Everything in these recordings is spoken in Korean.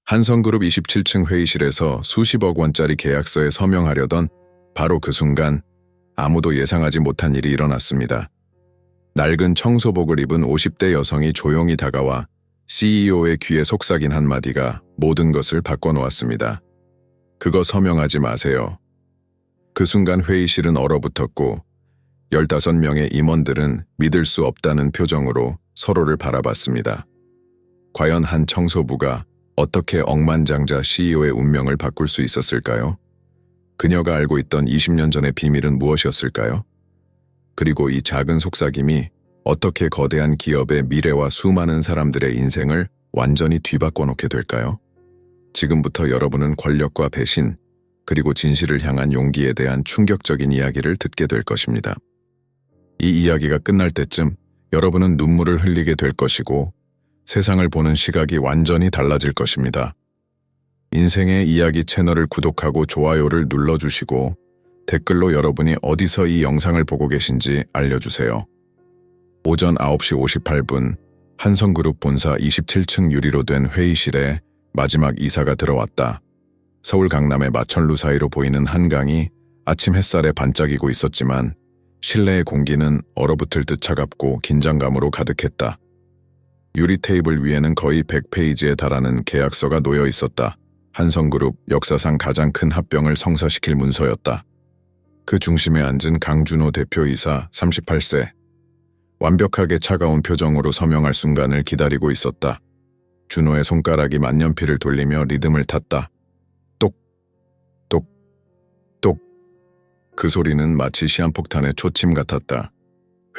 한성그룹 27층 회의실에서 수십억 원짜리 계약서에 서명하려던 바로 그 순간 아무도 예상하지 못한 일이 일어났습니다. 낡은 청소복을 입은 50대 여성이 조용히 다가와 CEO의 귀에 속삭인 한마디가 모든 것을 바꿔놓았습니다. 그거 서명하지 마세요. 그 순간 회의실은 얼어붙었고 15명의 임원들은 믿을 수 없다는 표정으로 서로를 바라봤습니다. 과연 한 청소부가 어떻게 억만장자 CEO의 운명을 바꿀 수 있었을까요? 그녀가 알고 있던 20년 전의 비밀은 무엇이었을까요? 그리고 이 작은 속삭임이 어떻게 거대한 기업의 미래와 수많은 사람들의 인생을 완전히 뒤바꿔 놓게 될까요? 지금부터 여러분은 권력과 배신, 그리고 진실을 향한 용기에 대한 충격적인 이야기를 듣게 될 것입니다. 이 이야기가 끝날 때쯤 여러분은 눈물을 흘리게 될 것이고 세상을 보는 시각이 완전히 달라질 것입니다. 인생의 이야기 채널을 구독하고 좋아요를 눌러주시고 댓글로 여러분이 어디서 이 영상을 보고 계신지 알려주세요. 오전 9시 58분 한성그룹 본사 27층 유리로 된 회의실에 마지막 이사가 들어왔다. 서울 강남의 마천루 사이로 보이는 한강이 아침 햇살에 반짝이고 있었지만 실내의 공기는 얼어붙을 듯 차갑고 긴장감으로 가득했다. 유리 테이블 위에는 거의 100페이지에 달하는 계약서가 놓여 있었다. 한성그룹 역사상 가장 큰 합병을 성사시킬 문서였다. 그 중심에 앉은 강준호 대표이사 38세. 완벽하게 차가운 표정으로 서명할 순간을 기다리고 있었다. 준호의 손가락이 만년필을 돌리며 리듬을 탔다. 똑, 똑, 똑. 그 소리는 마치 시한폭탄의 초침 같았다.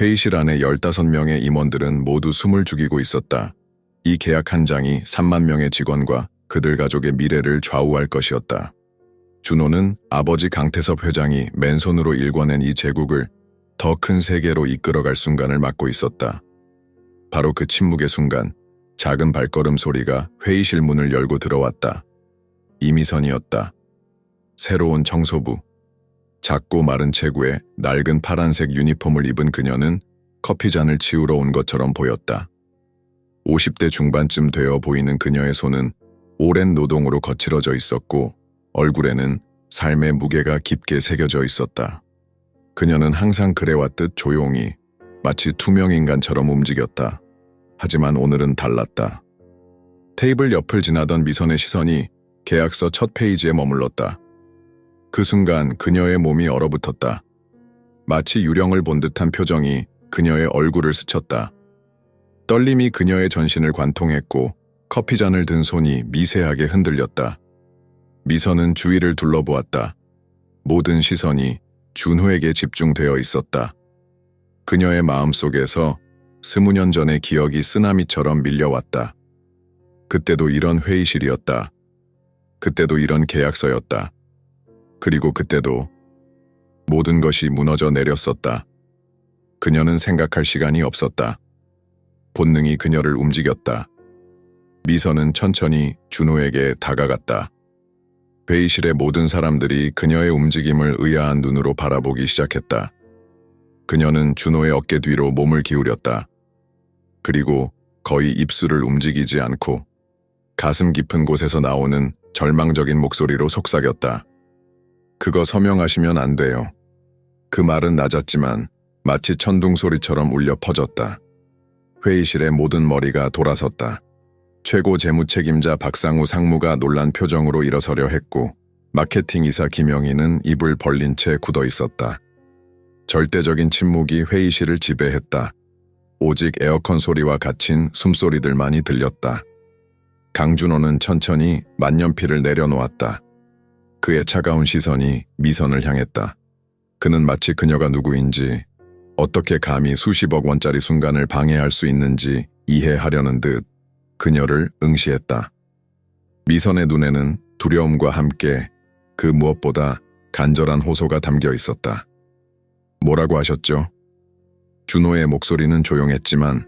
회의실 안에 15명의 임원들은 모두 숨을 죽이고 있었다. 이 계약 한 장이 3만 명의 직원과 그들 가족의 미래를 좌우할 것이었다. 준호는 아버지 강태섭 회장이 맨손으로 일궈낸 이 제국을 더 큰 세계로 이끌어갈 순간을 맞고 있었다. 바로 그 침묵의 순간, 작은 발걸음 소리가 회의실 문을 열고 들어왔다. 이미선이었다. 새로운 청소부. 작고 마른 체구에 낡은 파란색 유니폼을 입은 그녀는 커피잔을 치우러 온 것처럼 보였다. 50대 중반쯤 되어 보이는 그녀의 손은 오랜 노동으로 거칠어져 있었고 얼굴에는 삶의 무게가 깊게 새겨져 있었다. 그녀는 항상 그래왔듯 조용히 마치 투명인간처럼 움직였다. 하지만 오늘은 달랐다. 테이블 옆을 지나던 미선의 시선이 계약서 첫 페이지에 머물렀다. 그 순간 그녀의 몸이 얼어붙었다. 마치 유령을 본 듯한 표정이 그녀의 얼굴을 스쳤다. 떨림이 그녀의 전신을 관통했고 커피잔을 든 손이 미세하게 흔들렸다. 미선은 주위를 둘러보았다. 모든 시선이 준호에게 집중되어 있었다. 그녀의 마음속에서 20년 전의 기억이 쓰나미처럼 밀려왔다. 그때도 이런 회의실이었다. 그때도 이런 계약서였다. 그리고 그때도 모든 것이 무너져 내렸었다. 그녀는 생각할 시간이 없었다. 본능이 그녀를 움직였다. 미선은 천천히 준호에게 다가갔다. 회의실의 모든 사람들이 그녀의 움직임을 의아한 눈으로 바라보기 시작했다. 그녀는 준호의 어깨 뒤로 몸을 기울였다. 그리고 거의 입술을 움직이지 않고 가슴 깊은 곳에서 나오는 절망적인 목소리로 속삭였다. 그거 서명하시면 안 돼요. 그 말은 낮았지만 마치 천둥 소리처럼 울려 퍼졌다. 회의실의 모든 머리가 돌아섰다. 최고 재무 책임자 박상우 상무가 놀란 표정으로 일어서려 했고 마케팅 이사 김영희는 입을 벌린 채 굳어 있었다. 절대적인 침묵이 회의실을 지배했다. 오직 에어컨 소리와 갇힌 숨소리들만이 들렸다. 강준호는 천천히 만년필을 내려놓았다. 그의 차가운 시선이 미선을 향했다. 그는 마치 그녀가 누구인지, 어떻게 감히 수십억 원짜리 순간을 방해할 수 있는지 이해하려는 듯 그녀를 응시했다. 미선의 눈에는 두려움과 함께 그 무엇보다 간절한 호소가 담겨 있었다. 뭐라고 하셨죠? 준호의 목소리는 조용했지만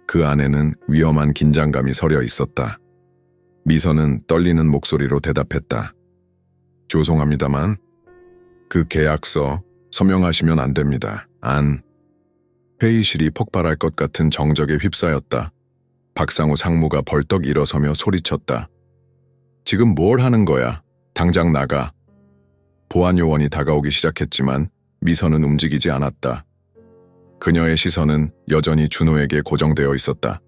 그 안에는 위험한 긴장감이 서려 있었다. 미선은 떨리는 목소리로 대답했다. 죄송합니다만 그 계약서 서명하시면 안 됩니다. 회의실이 폭발할 것 같은 정적에 휩싸였다. 박상우 상무가 벌떡 일어서며 소리쳤다. 지금 뭘 하는 거야? 당장 나가. 보안 요원이 다가오기 시작했지만 미선은 움직이지 않았다. 그녀의 시선은 여전히 준호에게 고정되어 있었다.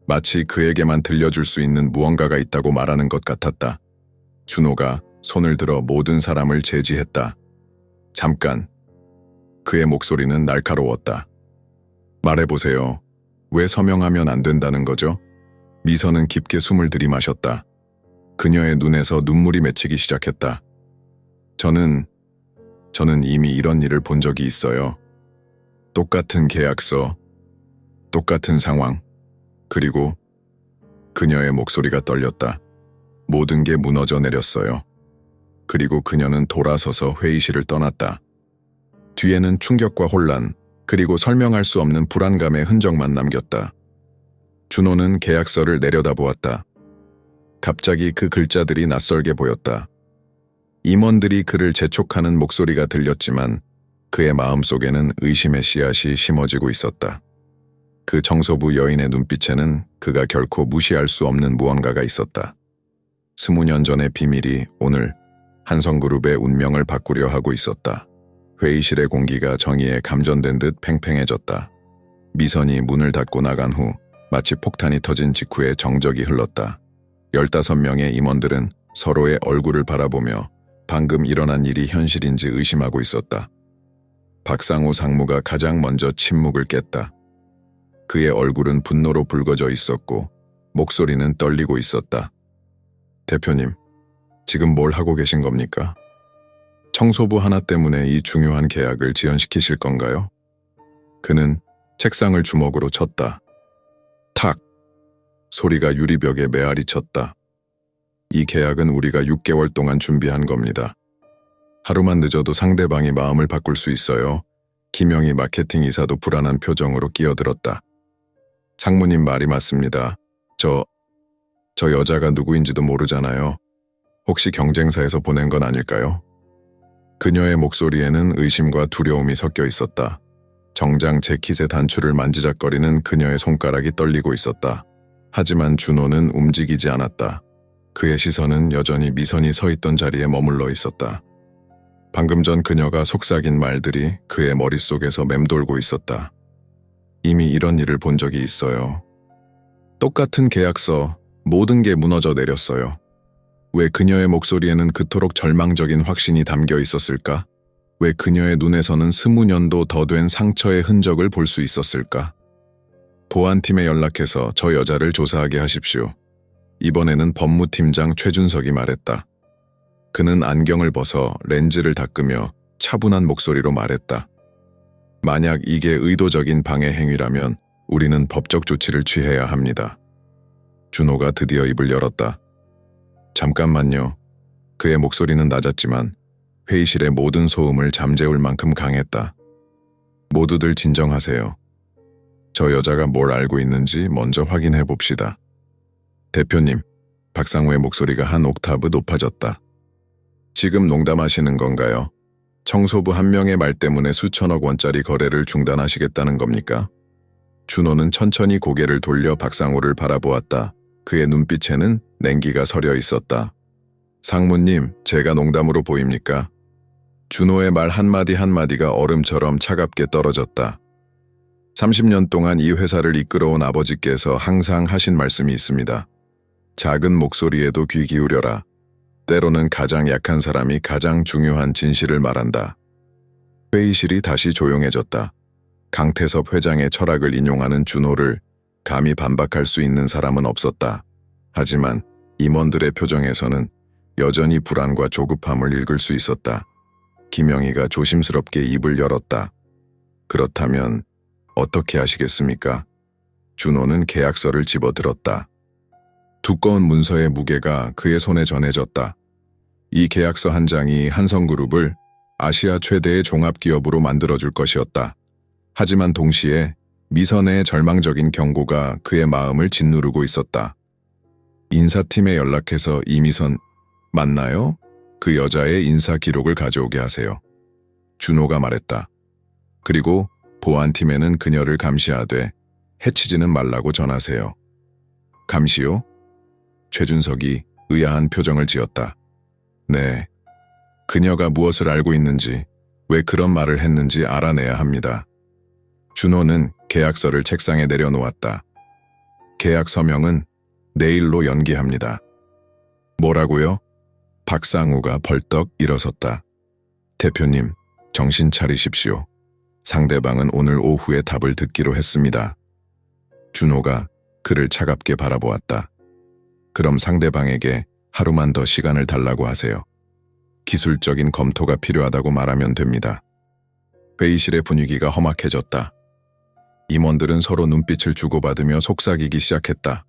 마치 그에게만 들려줄 수 있는 무언가가 있다고 말하는 것 같았다. 준호가 손을 들어 모든 사람을 제지했다. 잠깐. 그의 목소리는 날카로웠다. 말해보세요. 왜 서명하면 안 된다는 거죠? 미선은 깊게 숨을 들이마셨다. 그녀의 눈에서 눈물이 맺히기 시작했다. 저는 이미 이런 일을 본 적이 있어요. 똑같은 계약서, 똑같은 상황, 그리고 그녀의 목소리가 떨렸다. 모든 게 무너져 내렸어요. 그리고 그녀는 돌아서서 회의실을 떠났다. 뒤에는 충격과 혼란, 그리고 설명할 수 없는 불안감의 흔적만 남겼다. 준호는 계약서를 내려다보았다. 갑자기 그 글자들이 낯설게 보였다. 임원들이 그를 재촉하는 목소리가 들렸지만 그의 마음속에는 의심의 씨앗이 심어지고 있었다. 그 청소부 여인의 눈빛에는 그가 결코 무시할 수 없는 무언가가 있었다. 20년 전의 비밀이 오늘 한성그룹의 운명을 바꾸려 하고 있었다. 회의실의 공기가 정의에 감전된 듯 팽팽해졌다. 미선이 문을 닫고 나간 후 마치 폭탄이 터진 직후에 정적이 흘렀다. 15명의 임원들은 서로의 얼굴을 바라보며 방금 일어난 일이 현실인지 의심하고 있었다. 박상우 상무가 가장 먼저 침묵을 깼다. 그의 얼굴은 분노로 붉어져 있었고 목소리는 떨리고 있었다. 대표님, 지금 뭘 하고 계신 겁니까? 청소부 하나 때문에 이 중요한 계약을 지연시키실 건가요? 그는 책상을 주먹으로 쳤다. 탁! 소리가 유리벽에 메아리 쳤다. 이 계약은 우리가 6개월 동안 준비한 겁니다. 하루만 늦어도 상대방이 마음을 바꿀 수 있어요. 김영희 마케팅 이사도 불안한 표정으로 끼어들었다. 상무님 말이 맞습니다. 저 여자가 누구인지도 모르잖아요. 혹시 경쟁사에서 보낸 건 아닐까요? 그녀의 목소리에는 의심과 두려움이 섞여 있었다. 정장 재킷의 단추를 만지작거리는 그녀의 손가락이 떨리고 있었다. 하지만 준호는 움직이지 않았다. 그의 시선은 여전히 미선이 서 있던 자리에 머물러 있었다. 방금 전 그녀가 속삭인 말들이 그의 머릿속에서 맴돌고 있었다. 이미 이런 일을 본 적이 있어요. 똑같은 계약서, 모든 게 무너져 내렸어요. 왜 그녀의 목소리에는 그토록 절망적인 확신이 담겨 있었을까? 왜 그녀의 눈에서는 20년도 더 된 상처의 흔적을 볼 수 있었을까? 보안팀에 연락해서 저 여자를 조사하게 하십시오. 이번에는 법무팀장 최준석이 말했다. 그는 안경을 벗어 렌즈를 닦으며 차분한 목소리로 말했다. 만약 이게 의도적인 방해 행위라면 우리는 법적 조치를 취해야 합니다. 준호가 드디어 입을 열었다. 잠깐만요. 그의 목소리는 낮았지만 회의실의 모든 소음을 잠재울 만큼 강했다. 모두들 진정하세요. 저 여자가 뭘 알고 있는지 먼저 확인해 봅시다. 대표님, 박상우의 목소리가 한 옥타브 높아졌다. 지금 농담하시는 건가요? 청소부 한 명의 말 때문에 수천억 원짜리 거래를 중단하시겠다는 겁니까? 준호는 천천히 고개를 돌려 박상우를 바라보았다. 그의 눈빛에는 냉기가 서려 있었다. 상무님, 제가 농담으로 보입니까? 준호의 말 한마디 한마디가 얼음처럼 차갑게 떨어졌다. 30년 동안 이 회사를 이끌어온 아버지께서 항상 하신 말씀이 있습니다. 작은 목소리에도 귀 기울여라. 때로는 가장 약한 사람이 가장 중요한 진실을 말한다. 회의실이 다시 조용해졌다. 강태섭 회장의 철학을 인용하는 준호를 감히 반박할 수 있는 사람은 없었다. 하지만 임원들의 표정에서는 여전히 불안과 조급함을 읽을 수 있었다. 김영희가 조심스럽게 입을 열었다. 그렇다면 어떻게 하시겠습니까? 준호는 계약서를 집어들었다. 두꺼운 문서의 무게가 그의 손에 전해졌다. 이 계약서 한 장이 한성그룹을 아시아 최대의 종합기업으로 만들어줄 것이었다. 하지만 동시에 미선의 절망적인 경고가 그의 마음을 짓누르고 있었다. 인사팀에 연락해서 이미선 맞나요? 그 여자의 인사 기록을 가져오게 하세요. 준호가 말했다. 그리고 보안팀에는 그녀를 감시하되 해치지는 말라고 전하세요. 감시요? 최준석이 의아한 표정을 지었다. 네. 그녀가 무엇을 알고 있는지, 왜 그런 말을 했는지 알아내야 합니다. 준호는 계약서를 책상에 내려놓았다. 계약 서명은 내일로 연기합니다. 뭐라고요? 박상우가 벌떡 일어섰다. 대표님, 정신 차리십시오. 상대방은 오늘 오후에 답을 듣기로 했습니다. 준호가 그를 차갑게 바라보았다. 그럼 상대방에게 하루만 더 시간을 달라고 하세요. 기술적인 검토가 필요하다고 말하면 됩니다. 회의실의 분위기가 험악해졌다. 임원들은 서로 눈빛을 주고받으며 속삭이기 시작했다.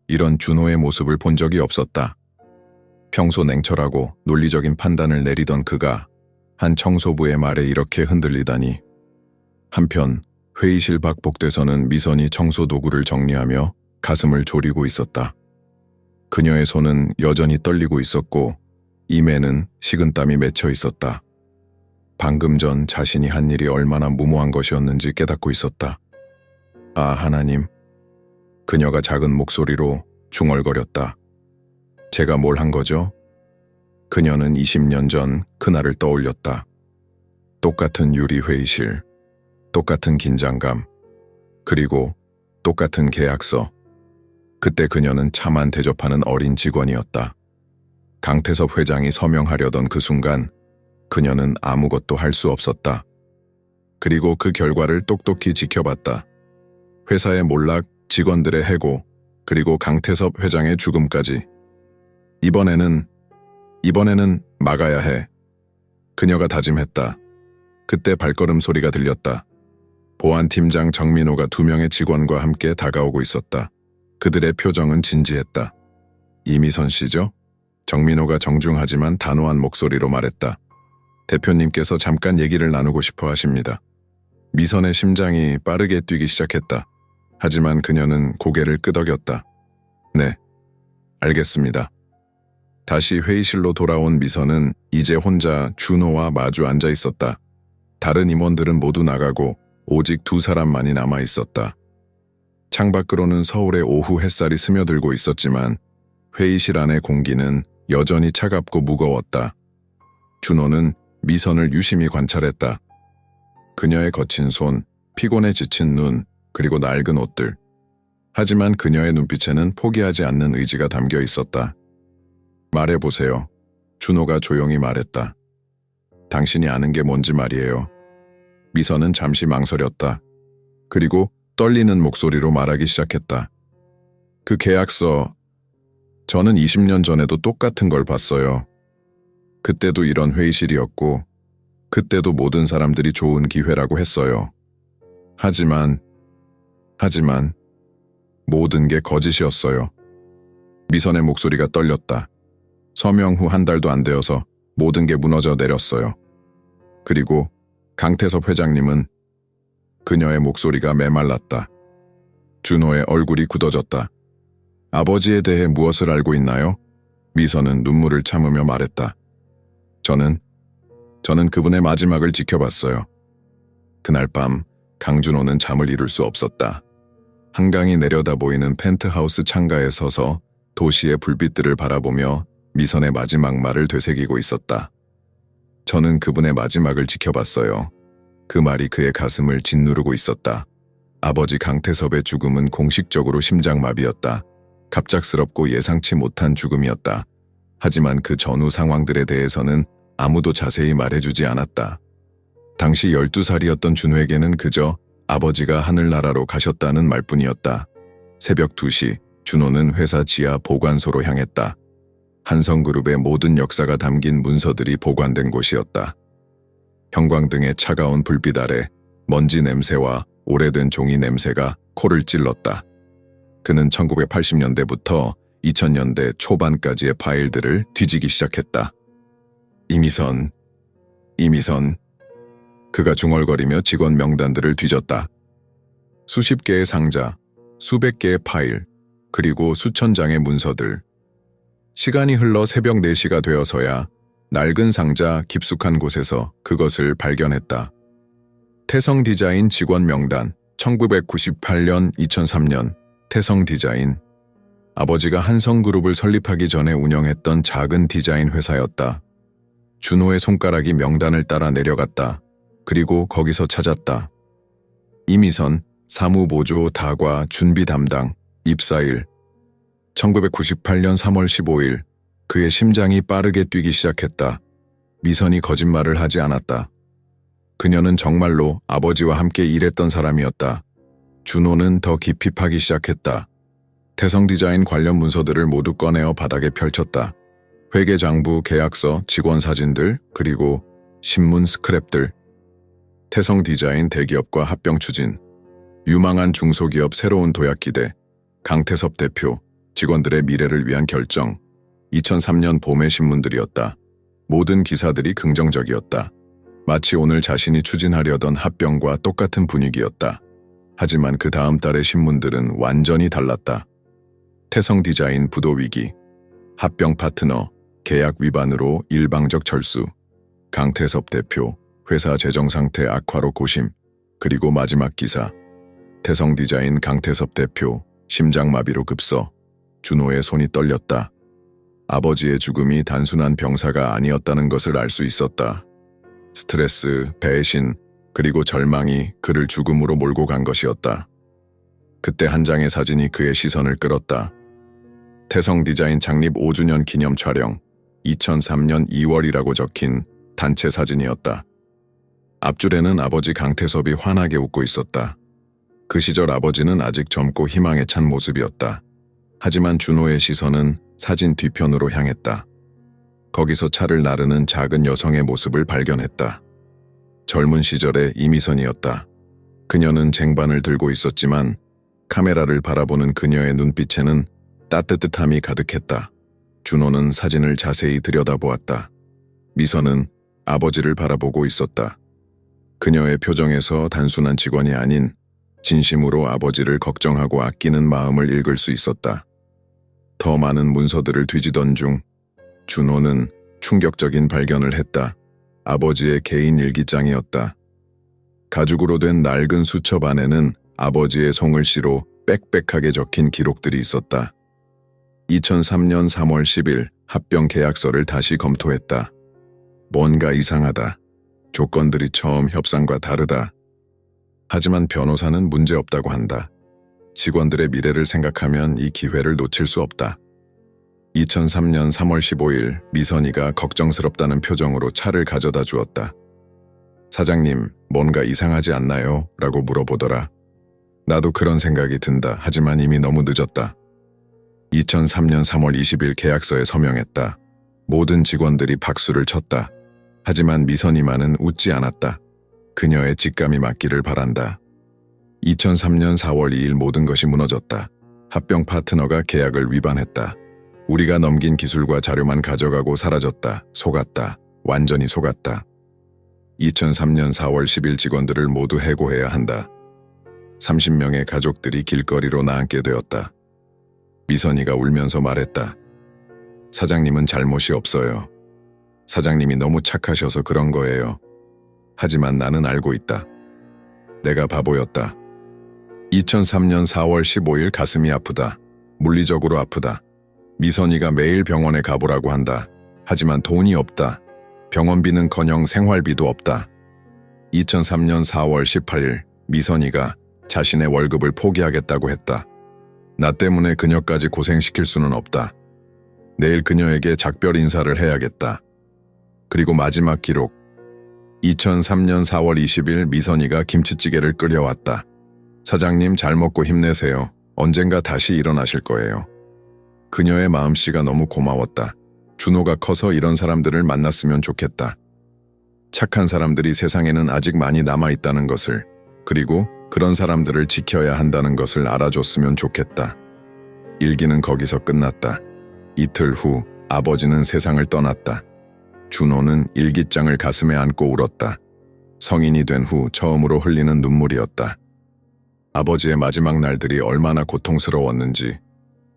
이런 준호의 모습을 본 적이 없었다. 평소 냉철하고 논리적인 판단을 내리던 그가 한 청소부의 말에 이렇게 흔들리다니. 한편 회의실 밖 복도에서는 미선이 청소 도구를 정리하며 가슴을 졸이고 있었다. 그녀의 손은 여전히 떨리고 있었고 임에는 식은땀이 맺혀 있었다. 방금 전 자신이 한 일이 얼마나 무모한 것이었는지 깨닫고 있었다. 아, 하나님. 그녀가 작은 목소리로 중얼거렸다. 제가 뭘 한 거죠? 그녀는 20년 전 그날을 떠올렸다. 똑같은 유리 회의실, 똑같은 긴장감, 그리고 똑같은 계약서. 그때 그녀는 차만 대접하는 어린 직원이었다. 강태섭 회장이 서명하려던 그 순간 그녀는 아무것도 할 수 없었다. 그리고 그 결과를 똑똑히 지켜봤다. 회사의 몰락, 직원들의 해고, 그리고 강태섭 회장의 죽음까지. 이번에는 막아야 해. 그녀가 다짐했다. 그때 발걸음 소리가 들렸다. 보안팀장 정민호가 2명의 직원과 함께 다가오고 있었다. 그들의 표정은 진지했다. 이미선 씨죠? 정민호가 정중하지만 단호한 목소리로 말했다. 대표님께서 잠깐 얘기를 나누고 싶어 하십니다. 미선의 심장이 빠르게 뛰기 시작했다. 하지만 그녀는 고개를 끄덕였다. 네, 알겠습니다. 다시 회의실로 돌아온 미선은 이제 혼자 준호와 마주 앉아 있었다. 다른 임원들은 모두 나가고 오직 2사람만이 남아 있었다. 창밖으로는 서울의 오후 햇살이 스며들고 있었지만 회의실 안의 공기는 여전히 차갑고 무거웠다. 준호는 미선을 유심히 관찰했다. 그녀의 거친 손, 피곤에 지친 눈, 그리고 낡은 옷들. 하지만 그녀의 눈빛에는 포기하지 않는 의지가 담겨 있었다. 말해보세요. 준호가 조용히 말했다. 당신이 아는 게 뭔지 말이에요. 미선은 잠시 망설였다. 그리고 떨리는 목소리로 말하기 시작했다. 그 계약서, 저는 20년 전에도 똑같은 걸 봤어요. 그때도 이런 회의실이었고, 그때도 모든 사람들이 좋은 기회라고 했어요. 하지만 모든 게 거짓이었어요. 미선의 목소리가 떨렸다. 서명 후 1달도 안 되어서 모든 게 무너져 내렸어요. 그리고 강태섭 회장님은 그녀의 목소리가 메말랐다. 준호의 얼굴이 굳어졌다. 아버지에 대해 무엇을 알고 있나요? 미선은 눈물을 참으며 말했다. 저는 그분의 마지막을 지켜봤어요. 그날 밤 강준호는 잠을 이룰 수 없었다. 한강이 내려다 보이는 펜트하우스 창가에 서서 도시의 불빛들을 바라보며 미선의 마지막 말을 되새기고 있었다. 저는 그분의 마지막을 지켜봤어요. 그 말이 그의 가슴을 짓누르고 있었다. 아버지 강태섭의 죽음은 공식적으로 심장마비였다. 갑작스럽고 예상치 못한 죽음이었다. 하지만 그 전후 상황들에 대해서는 아무도 자세히 말해주지 않았다. 당시 12살이었던 준호에게는 그저 아버지가 하늘나라로 가셨다는 말뿐이었다. 새벽 2시 준호는 회사 지하 보관소로 향했다. 한성그룹의 모든 역사가 담긴 문서들이 보관된 곳이었다. 형광등의 차가운 불빛 아래 먼지 냄새와 오래된 종이 냄새가 코를 찔렀다. 그는 1980년대부터 2000년대 초반까지의 파일들을 뒤지기 시작했다. 이미선. 그가 중얼거리며 직원 명단들을 뒤졌다. 수십 개의 상자, 수백 개의 파일, 그리고 수천 장의 문서들. 시간이 흘러 새벽 4시가 되어서야 낡은 상자 깊숙한 곳에서 그것을 발견했다. 태성 디자인 직원 명단, 1998년, 2003년, 태성 디자인. 아버지가 한성그룹을 설립하기 전에 운영했던 작은 디자인 회사였다. 준호의 손가락이 명단을 따라 내려갔다. 그리고 거기서 찾았다. 이미선, 사무보조, 다과, 준비 담당, 입사일. 1998년 3월 15일, 그의 심장이 빠르게 뛰기 시작했다. 미선이 거짓말을 하지 않았다. 그녀는 정말로 아버지와 함께 일했던 사람이었다. 준호는 더 깊이 파기 시작했다. 태성 디자인 관련 문서들을 모두 꺼내어 바닥에 펼쳤다. 회계장부, 계약서, 직원 사진들, 그리고 신문 스크랩들. 태성 디자인 대기업과 합병 추진. 유망한 중소기업 새로운 도약 기대. 강태섭 대표, 직원들의 미래를 위한 결정. 2003년 봄의 신문들이었다. 모든 기사들이 긍정적이었다. 마치 오늘 자신이 추진하려던 합병과 똑같은 분위기였다. 하지만 그 다음 달의 신문들은 완전히 달랐다. 태성 디자인 부도 위기, 합병 파트너, 계약 위반으로 일방적 철수, 강태섭 대표, 회사 재정 상태 악화로 고심, 그리고 마지막 기사, 태성 디자인 강태섭 대표, 심장마비로 급서. 준호의 손이 떨렸다. 아버지의 죽음이 단순한 병사가 아니었다는 것을 알 수 있었다. 스트레스, 배신, 그리고 절망이 그를 죽음으로 몰고 간 것이었다. 그때 한 장의 사진이 그의 시선을 끌었다. 태성 디자인 창립 5주년 기념 촬영, 2003년 2월이라고 적힌 단체 사진이었다. 앞줄에는 아버지 강태섭이 환하게 웃고 있었다. 그 시절 아버지는 아직 젊고 희망에 찬 모습이었다. 하지만 준호의 시선은 사진 뒤편으로 향했다. 거기서 차를 나르는 작은 여성의 모습을 발견했다. 젊은 시절의 이미선이었다. 그녀는 쟁반을 들고 있었지만 카메라를 바라보는 그녀의 눈빛에는 따뜻함이 가득했다. 준호는 사진을 자세히 들여다보았다. 미선은 아버지를 바라보고 있었다. 그녀의 표정에서 단순한 직원이 아닌 진심으로 아버지를 걱정하고 아끼는 마음을 읽을 수 있었다. 더 많은 문서들을 뒤지던 중 준호는 충격적인 발견을 했다. 아버지의 개인 일기장이었다. 가죽으로 된 낡은 수첩 안에는 아버지의 송글씨로 빽빽하게 적힌 기록들이 있었다. 2003년 3월 10일 합병 계약서를 다시 검토했다. 뭔가 이상하다. 조건들이 처음 협상과 다르다. 하지만 변호사는 문제없다고 한다. 직원들의 미래를 생각하면 이 기회를 놓칠 수 없다. 2003년 3월 15일 미선이가 걱정스럽다는 표정으로 차를 가져다 주었다. 사장님, 뭔가 이상하지 않나요? 라고 물어보더라. 나도 그런 생각이 든다. 하지만 이미 너무 늦었다. 2003년 3월 20일 계약서에 서명했다. 모든 직원들이 박수를 쳤다. 하지만 미선이만은 웃지 않았다. 그녀의 직감이 맞기를 바란다. 2003년 4월 2일 모든 것이 무너졌다. 합병 파트너가 계약을 위반했다. 우리가 넘긴 기술과 자료만 가져가고 사라졌다. 속았다. 완전히 속았다. 2003년 4월 10일 직원들을 모두 해고해야 한다. 30명의 가족들이 길거리로 나앉게 되었다. 미선이가 울면서 말했다. 사장님은 잘못이 없어요. 사장님이 너무 착하셔서 그런 거예요. 하지만 나는 알고 있다. 내가 바보였다. 2003년 4월 15일 가슴이 아프다. 물리적으로 아프다. 미선이가 매일 병원에 가보라고 한다. 하지만 돈이 없다. 병원비는커녕 생활비도 없다. 2003년 4월 18일 미선이가 자신의 월급을 포기하겠다고 했다. 나 때문에 그녀까지 고생시킬 수는 없다. 내일 그녀에게 작별 인사를 해야겠다. 그리고 마지막 기록. 2003년 4월 20일 미선이가 김치찌개를 끓여왔다. 사장님 잘 먹고 힘내세요. 언젠가 다시 일어나실 거예요. 그녀의 마음씨가 너무 고마웠다. 준호가 커서 이런 사람들을 만났으면 좋겠다. 착한 사람들이 세상에는 아직 많이 남아있다는 것을, 그리고 그런 사람들을 지켜야 한다는 것을 알아줬으면 좋겠다. 일기는 거기서 끝났다. 이틀 후 아버지는 세상을 떠났다. 준호는 일기장을 가슴에 안고 울었다. 성인이 된 후 처음으로 흘리는 눈물이었다. 아버지의 마지막 날들이 얼마나 고통스러웠는지,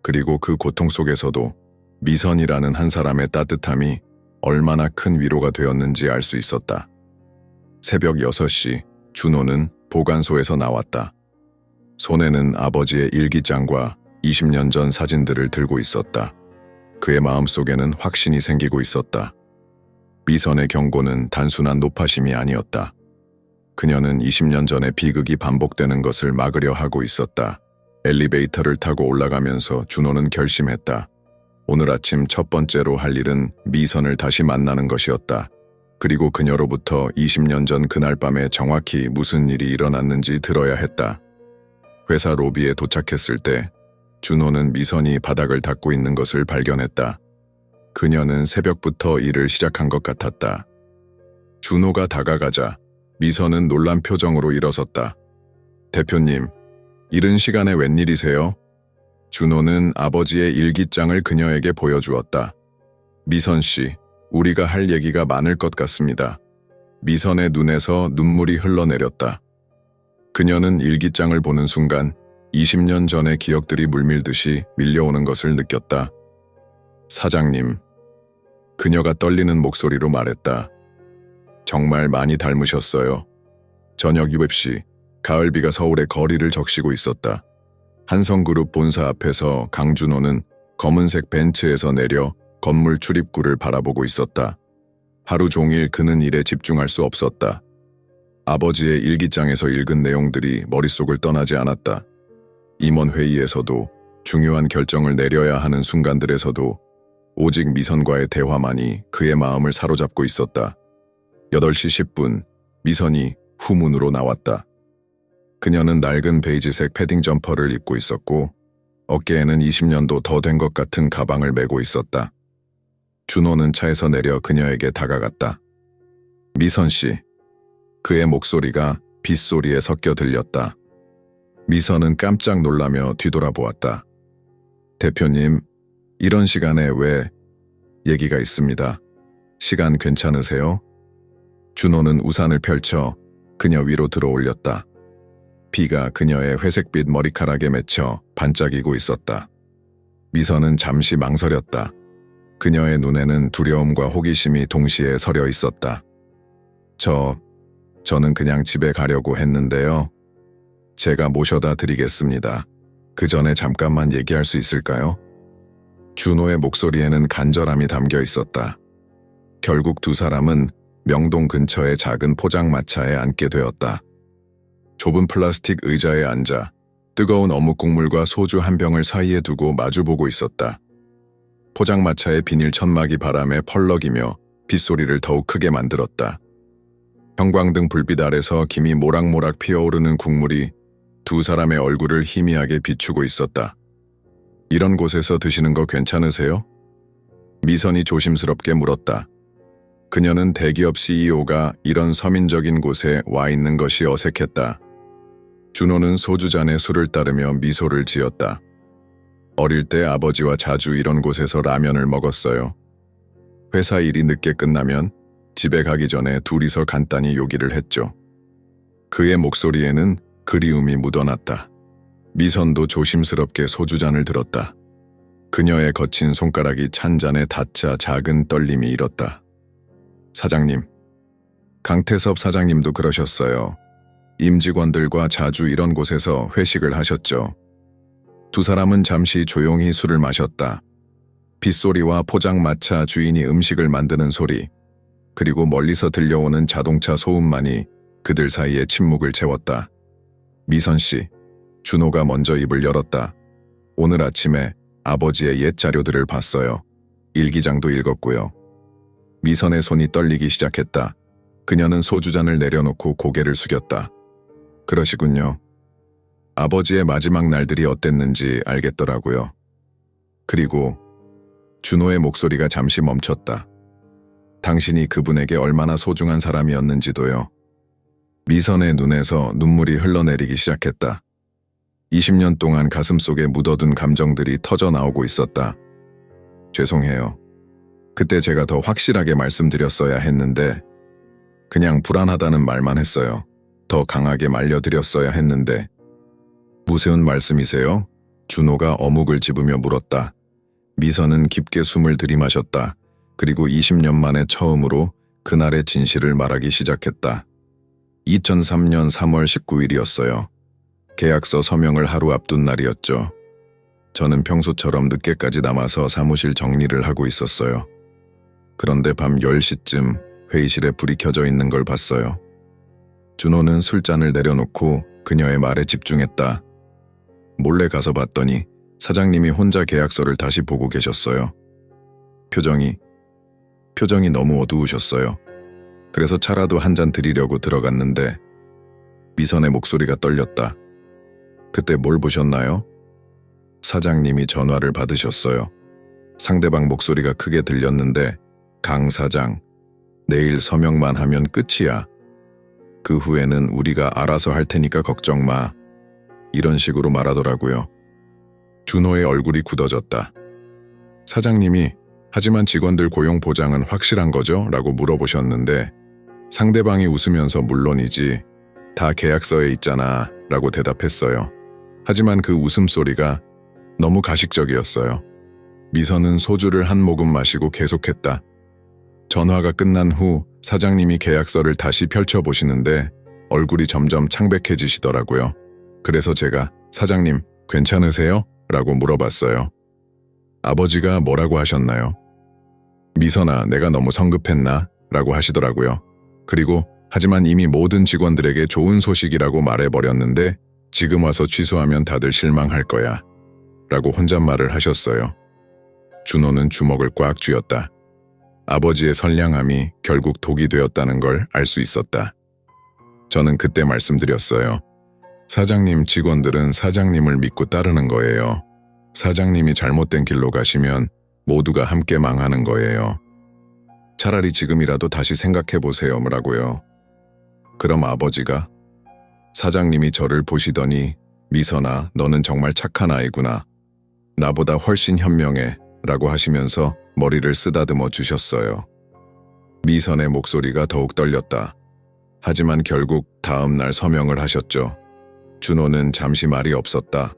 그리고 그 고통 속에서도 미선이라는 한 사람의 따뜻함이 얼마나 큰 위로가 되었는지 알 수 있었다. 새벽 6시 준호는 보관소에서 나왔다. 손에는 아버지의 일기장과 20년 전 사진들을 들고 있었다. 그의 마음속에는 확신이 생기고 있었다. 미선의 경고는 단순한 노파심이 아니었다. 그녀는 20년 전의 비극이 반복되는 것을 막으려 하고 있었다. 엘리베이터를 타고 올라가면서 준호는 결심했다. 오늘 아침 첫 번째로 할 일은 미선을 다시 만나는 것이었다. 그리고 그녀로부터 20년 전 그날 밤에 정확히 무슨 일이 일어났는지 들어야 했다. 회사 로비에 도착했을 때 준호는 미선이 바닥을 닦고 있는 것을 발견했다. 그녀는 새벽부터 일을 시작한 것 같았다. 준호가 다가가자 미선은 놀란 표정으로 일어섰다. 대표님, 이른 시간에 웬일이세요? 준호는 아버지의 일기장을 그녀에게 보여주었다. 미선 씨, 우리가 할 얘기가 많을 것 같습니다. 미선의 눈에서 눈물이 흘러내렸다. 그녀는 일기장을 보는 순간 20년 전의 기억들이 물밀듯이 밀려오는 것을 느꼈다. 사장님, 그녀가 떨리는 목소리로 말했다. 정말 많이 닮으셨어요. 저녁 7시, 가을비가 서울의 거리를 적시고 있었다. 한성그룹 본사 앞에서 강준호는 검은색 벤츠에서 내려 건물 출입구를 바라보고 있었다. 하루 종일 그는 일에 집중할 수 없었다. 아버지의 일기장에서 읽은 내용들이 머릿속을 떠나지 않았다. 임원회의에서도 중요한 결정을 내려야 하는 순간들에서도 오직 미선과의 대화만이 그의 마음을 사로잡고 있었다. 8시 10분, 미선이 후문으로 나왔다. 그녀는 낡은 베이지색 패딩 점퍼를 입고 있었고 어깨에는 20년도 더 된 것 같은 가방을 메고 있었다. 준호는 차에서 내려 그녀에게 다가갔다. 미선 씨, 그의 목소리가 빗소리에 섞여 들렸다. 미선은 깜짝 놀라며 뒤돌아보았다. 대표님, 이런 시간에 왜? 얘기가 있습니다. 시간 괜찮으세요? 준호는 우산을 펼쳐 그녀 위로 들어올렸다. 비가 그녀의 회색빛 머리카락에 맺혀 반짝이고 있었다. 미선은 잠시 망설였다. 그녀의 눈에는 두려움과 호기심이 동시에 서려 있었다. 저는 그냥 집에 가려고 했는데요. 제가 모셔다 드리겠습니다. 그 전에 잠깐만 얘기할 수 있을까요? 준호의 목소리에는 간절함이 담겨 있었다. 결국 두 사람은 명동 근처의 작은 포장마차에 앉게 되었다. 좁은 플라스틱 의자에 앉아 뜨거운 어묵 국물과 소주 한 병을 사이에 두고 마주보고 있었다. 포장마차의 비닐 천막이 바람에 펄럭이며 빗소리를 더욱 크게 만들었다. 형광등 불빛 아래서 김이 모락모락 피어오르는 국물이 두 사람의 얼굴을 희미하게 비추고 있었다. 이런 곳에서 드시는 거 괜찮으세요? 미선이 조심스럽게 물었다. 그녀는 대기업 CEO가 이런 서민적인 곳에 와 있는 것이 어색했다. 준호는 소주잔에 술을 따르며 미소를 지었다. 어릴 때 아버지와 자주 이런 곳에서 라면을 먹었어요. 회사 일이 늦게 끝나면 집에 가기 전에 둘이서 간단히 요기를 했죠. 그의 목소리에는 그리움이 묻어났다. 미선도 조심스럽게 소주잔을 들었다. 그녀의 거친 손가락이 찬잔에 닿자 작은 떨림이 일었다. 사장님, 강태섭 사장님도 그러셨어요. 임직원들과 자주 이런 곳에서 회식을 하셨죠. 두 사람은 잠시 조용히 술을 마셨다. 빗소리와 포장마차 주인이 음식을 만드는 소리, 그리고 멀리서 들려오는 자동차 소음만이 그들 사이의 침묵을 채웠다. 미선 씨, 준호가 먼저 입을 열었다. 오늘 아침에 아버지의 옛 자료들을 봤어요. 일기장도 읽었고요. 미선의 손이 떨리기 시작했다. 그녀는 소주잔을 내려놓고 고개를 숙였다. 그러시군요. 아버지의 마지막 날들이 어땠는지 알겠더라고요. 그리고 준호의 목소리가 잠시 멈췄다. 당신이 그분에게 얼마나 소중한 사람이었는지도요. 미선의 눈에서 눈물이 흘러내리기 시작했다. 20년 동안 가슴속에 묻어둔 감정들이 터져 나오고 있었다. 죄송해요. 그때 제가 더 확실하게 말씀드렸어야 했는데 그냥 불안하다는 말만 했어요. 더 강하게 말려드렸어야 했는데. 무슨 말씀이세요? 준호가 어묵을 집으며 물었다. 미선은 깊게 숨을 들이마셨다. 그리고 20년 만에 처음으로 그날의 진실을 말하기 시작했다. 2003년 3월 19일이었어요. 계약서 서명을 하루 앞둔 날이었죠. 저는 평소처럼 늦게까지 남아서 사무실 정리를 하고 있었어요. 그런데 밤 10시쯤 회의실에 불이 켜져 있는 걸 봤어요. 준호는 술잔을 내려놓고 그녀의 말에 집중했다. 몰래 가서 봤더니 사장님이 혼자 계약서를 다시 보고 계셨어요. 표정이 너무 어두우셨어요. 그래서 차라도 한 잔 드리려고 들어갔는데 미선의 목소리가 떨렸다. 그때 뭘 보셨나요? 사장님이 전화를 받으셨어요. 상대방 목소리가 크게 들렸는데 강 사장, 내일 서명만 하면 끝이야. 그 후에는 우리가 알아서 할 테니까 걱정 마. 이런 식으로 말하더라고요. 준호의 얼굴이 굳어졌다. 사장님이 하지만 직원들 고용 보장은 확실한 거죠? 라고 물어보셨는데 상대방이 웃으면서 물론이지. 다 계약서에 있잖아. 라고 대답했어요. 하지만 그 웃음소리가 너무 가식적이었어요. 미선은 소주를 한 모금 마시고 계속했다. 전화가 끝난 후 사장님이 계약서를 다시 펼쳐보시는데 얼굴이 점점 창백해지시더라고요. 그래서 제가 사장님 괜찮으세요? 라고 물어봤어요. 아버지가 뭐라고 하셨나요? 미선아, 내가 너무 성급했나? 라고 하시더라고요. 그리고 하지만 이미 모든 직원들에게 좋은 소식이라고 말해버렸는데 지금 와서 취소하면 다들 실망할 거야. 라고 혼잣말을 하셨어요. 준호는 주먹을 꽉 쥐었다. 아버지의 선량함이 결국 독이 되었다는 걸 알 수 있었다. 저는 그때 말씀드렸어요. 사장님, 직원들은 사장님을 믿고 따르는 거예요. 사장님이 잘못된 길로 가시면 모두가 함께 망하는 거예요. 차라리 지금이라도 다시 생각해보세요. 라고요. 그럼 아버지가? 사장님이 저를 보시더니 미선아, 너는 정말 착한 아이구나. 나보다 훨씬 현명해. 라고 하시면서 머리를 쓰다듬어 주셨어요. 미선의 목소리가 더욱 떨렸다. 하지만 결국 다음 날 서명을 하셨죠. 준호는 잠시 말이 없었다.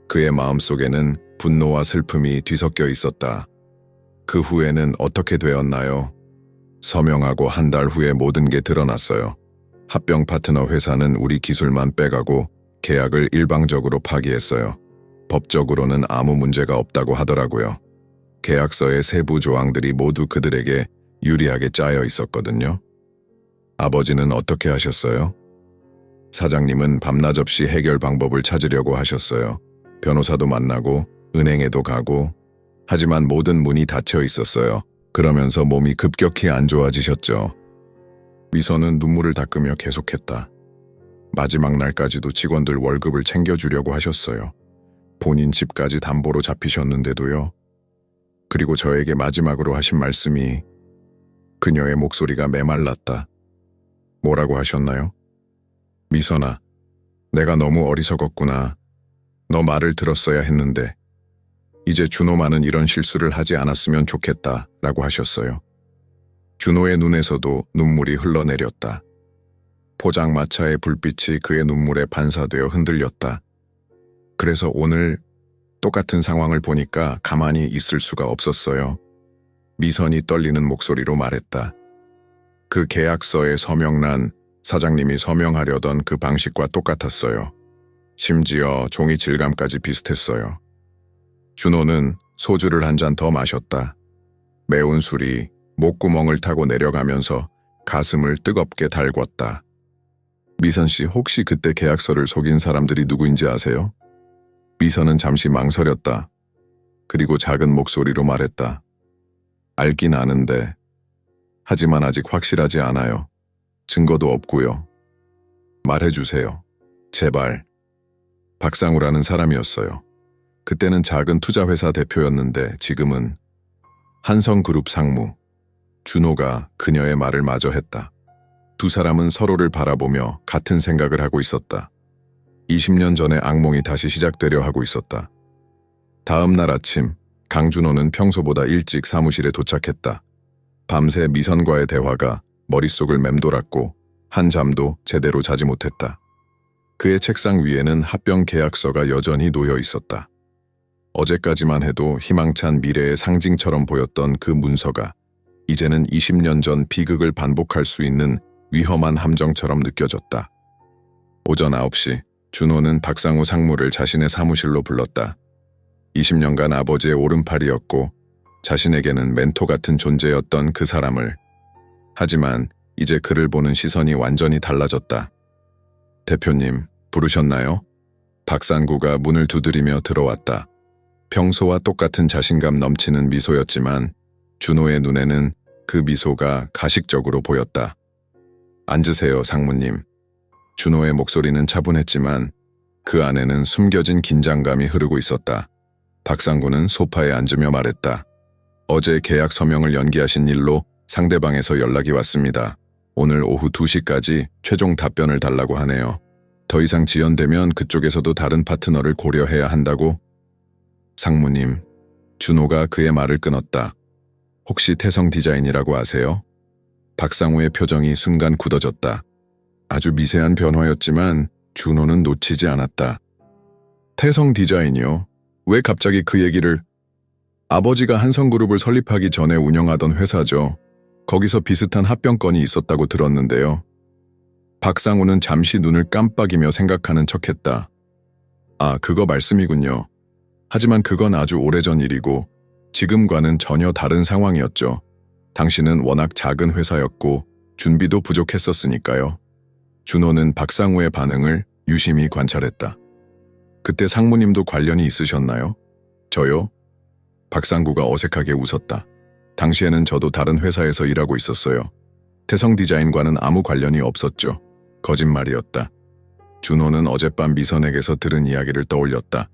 그의 마음속에는 분노와 슬픔이 뒤섞여 있었다. 그 후에는 어떻게 되었나요? 서명하고 한 달 후에 모든 게 드러났어요. 합병 파트너 회사는 우리 기술만 빼가고 계약을 일방적으로 파기했어요. 법적으로는 아무 문제가 없다고 하더라고요. 계약서의 세부 조항들이 모두 그들에게 유리하게 짜여 있었거든요. 아버지는 어떻게 하셨어요? 사장님은 밤낮 없이 해결 방법을 찾으려고 하셨어요. 변호사도 만나고 은행에도 가고 하지만 모든 문이 닫혀 있었어요. 그러면서 몸이 급격히 안 좋아지셨죠. 미선은 눈물을 닦으며 계속했다. 마지막 날까지도 직원들 월급을 챙겨주려고 하셨어요. 본인 집까지 담보로 잡히셨는데도요. 그리고 저에게 마지막으로 하신 말씀이 그녀의 목소리가 메말랐다. 뭐라고 하셨나요? 미선아, 내가 너무 어리석었구나. 너 말을 들었어야 했는데 이제 준호만은 이런 실수를 하지 않았으면 좋겠다 라고 하셨어요. 준호의 눈에서도 눈물이 흘러내렸다. 포장마차의 불빛이 그의 눈물에 반사되어 흔들렸다. 그래서 오늘 똑같은 상황을 보니까 가만히 있을 수가 없었어요. 미선이 떨리는 목소리로 말했다. 그 계약서의 서명란, 사장님이 서명하려던 그 방식과 똑같았어요. 심지어 종이 질감까지 비슷했어요. 준호는 소주를 한 잔 더 마셨다. 매운 술이 목구멍을 타고 내려가면서 가슴을 뜨겁게 달궜다. 미선 씨, 혹시 그때 계약서를 속인 사람들이 누구인지 아세요? 미선은 잠시 망설였다. 그리고 작은 목소리로 말했다. 알긴 아는데, 하지만 아직 확실하지 않아요. 증거도 없고요. 말해주세요. 제발. 박상우라는 사람이었어요. 그때는 작은 투자회사 대표였는데 지금은 한성그룹 상무. 준호가 그녀의 말을 마저 했다. 두 사람은 서로를 바라보며 같은 생각을 하고 있었다. 20년 전의 악몽이 다시 시작되려 하고 있었다. 다음 날 아침, 강준호는 평소보다 일찍 사무실에 도착했다. 밤새 미선과의 대화가 머릿속을 맴돌았고 한잠도 제대로 자지 못했다. 그의 책상 위에는 합병 계약서가 여전히 놓여 있었다. 어제까지만 해도 희망찬 미래의 상징처럼 보였던 그 문서가 이제는 20년 전 비극을 반복할 수 있는 위험한 함정처럼 느껴졌다. 오전 9시, 준호는 박상우 상무를 자신의 사무실로 불렀다. 20년간 아버지의 오른팔이었고 자신에게는 멘토 같은 존재였던 그 사람을. 하지만 이제 그를 보는 시선이 완전히 달라졌다. 대표님, 부르셨나요? 박상구가 문을 두드리며 들어왔다. 평소와 똑같은 자신감 넘치는 미소였지만 준호의 눈에는 그 미소가 가식적으로 보였다. 앉으세요, 상무님. 준호의 목소리는 차분했지만 그 안에는 숨겨진 긴장감이 흐르고 있었다. 박상구는 소파에 앉으며 말했다. 어제 계약 서명을 연기하신 일로 상대방에서 연락이 왔습니다. 오늘 오후 2시까지 최종 답변을 달라고 하네요. 더 이상 지연되면 그쪽에서도 다른 파트너를 고려해야 한다고? 상무님, 준호가 그의 말을 끊었다. 혹시 태성 디자인이라고 아세요? 박상우의 표정이 순간 굳어졌다. 아주 미세한 변화였지만 준호는 놓치지 않았다. 태성 디자인이요? 왜 갑자기 그 얘기를? 아버지가 한성그룹을 설립하기 전에 운영하던 회사죠. 거기서 비슷한 합병건이 있었다고 들었는데요. 박상우는 잠시 눈을 깜빡이며 생각하는 척했다. 아, 그거 말씀이군요. 하지만 그건 아주 오래전 일이고 지금과는 전혀 다른 상황이었죠. 당신은 워낙 작은 회사였고 준비도 부족했었으니까요. 준호는 박상우의 반응을 유심히 관찰했다. 그때 상무님도 관련이 있으셨나요? 저요? 박상구가 어색하게 웃었다. 당시에는 저도 다른 회사에서 일하고 있었어요. 태성 디자인과는 아무 관련이 없었죠. 거짓말이었다. 준호는 어젯밤 미선에게서 들은 이야기를 떠올렸다.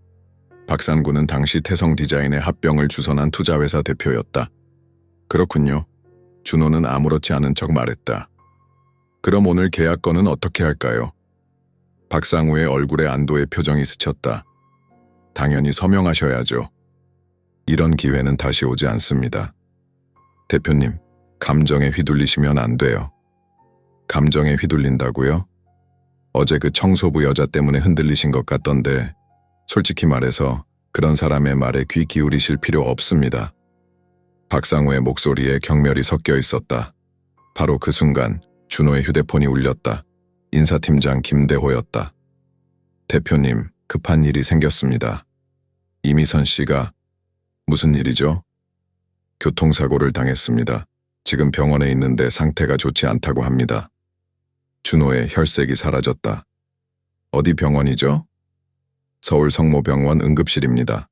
박상구는 당시 태성 디자인의 합병을 주선한 투자회사 대표였다. 그렇군요. 준호는 아무렇지 않은 척 말했다. 그럼 오늘 계약건은 어떻게 할까요? 박상우의 얼굴에 안도의 표정이 스쳤다. 당연히 서명하셔야죠. 이런 기회는 다시 오지 않습니다. 대표님, 감정에 휘둘리시면 안 돼요. 감정에 휘둘린다고요? 어제 그 청소부 여자 때문에 흔들리신 것 같던데 솔직히 말해서 그런 사람의 말에 귀 기울이실 필요 없습니다. 박상우의 목소리에 경멸이 섞여 있었다. 바로 그 순간 준호의 휴대폰이 울렸다. 인사팀장 김대호였다. 대표님, 급한 일이 생겼습니다. 이미선 씨가. 무슨 일이죠? 교통사고를 당했습니다. 지금 병원에 있는데 상태가 좋지 않다고 합니다. 준호의 혈색이 사라졌다. 어디 병원이죠? 서울 성모병원 응급실입니다.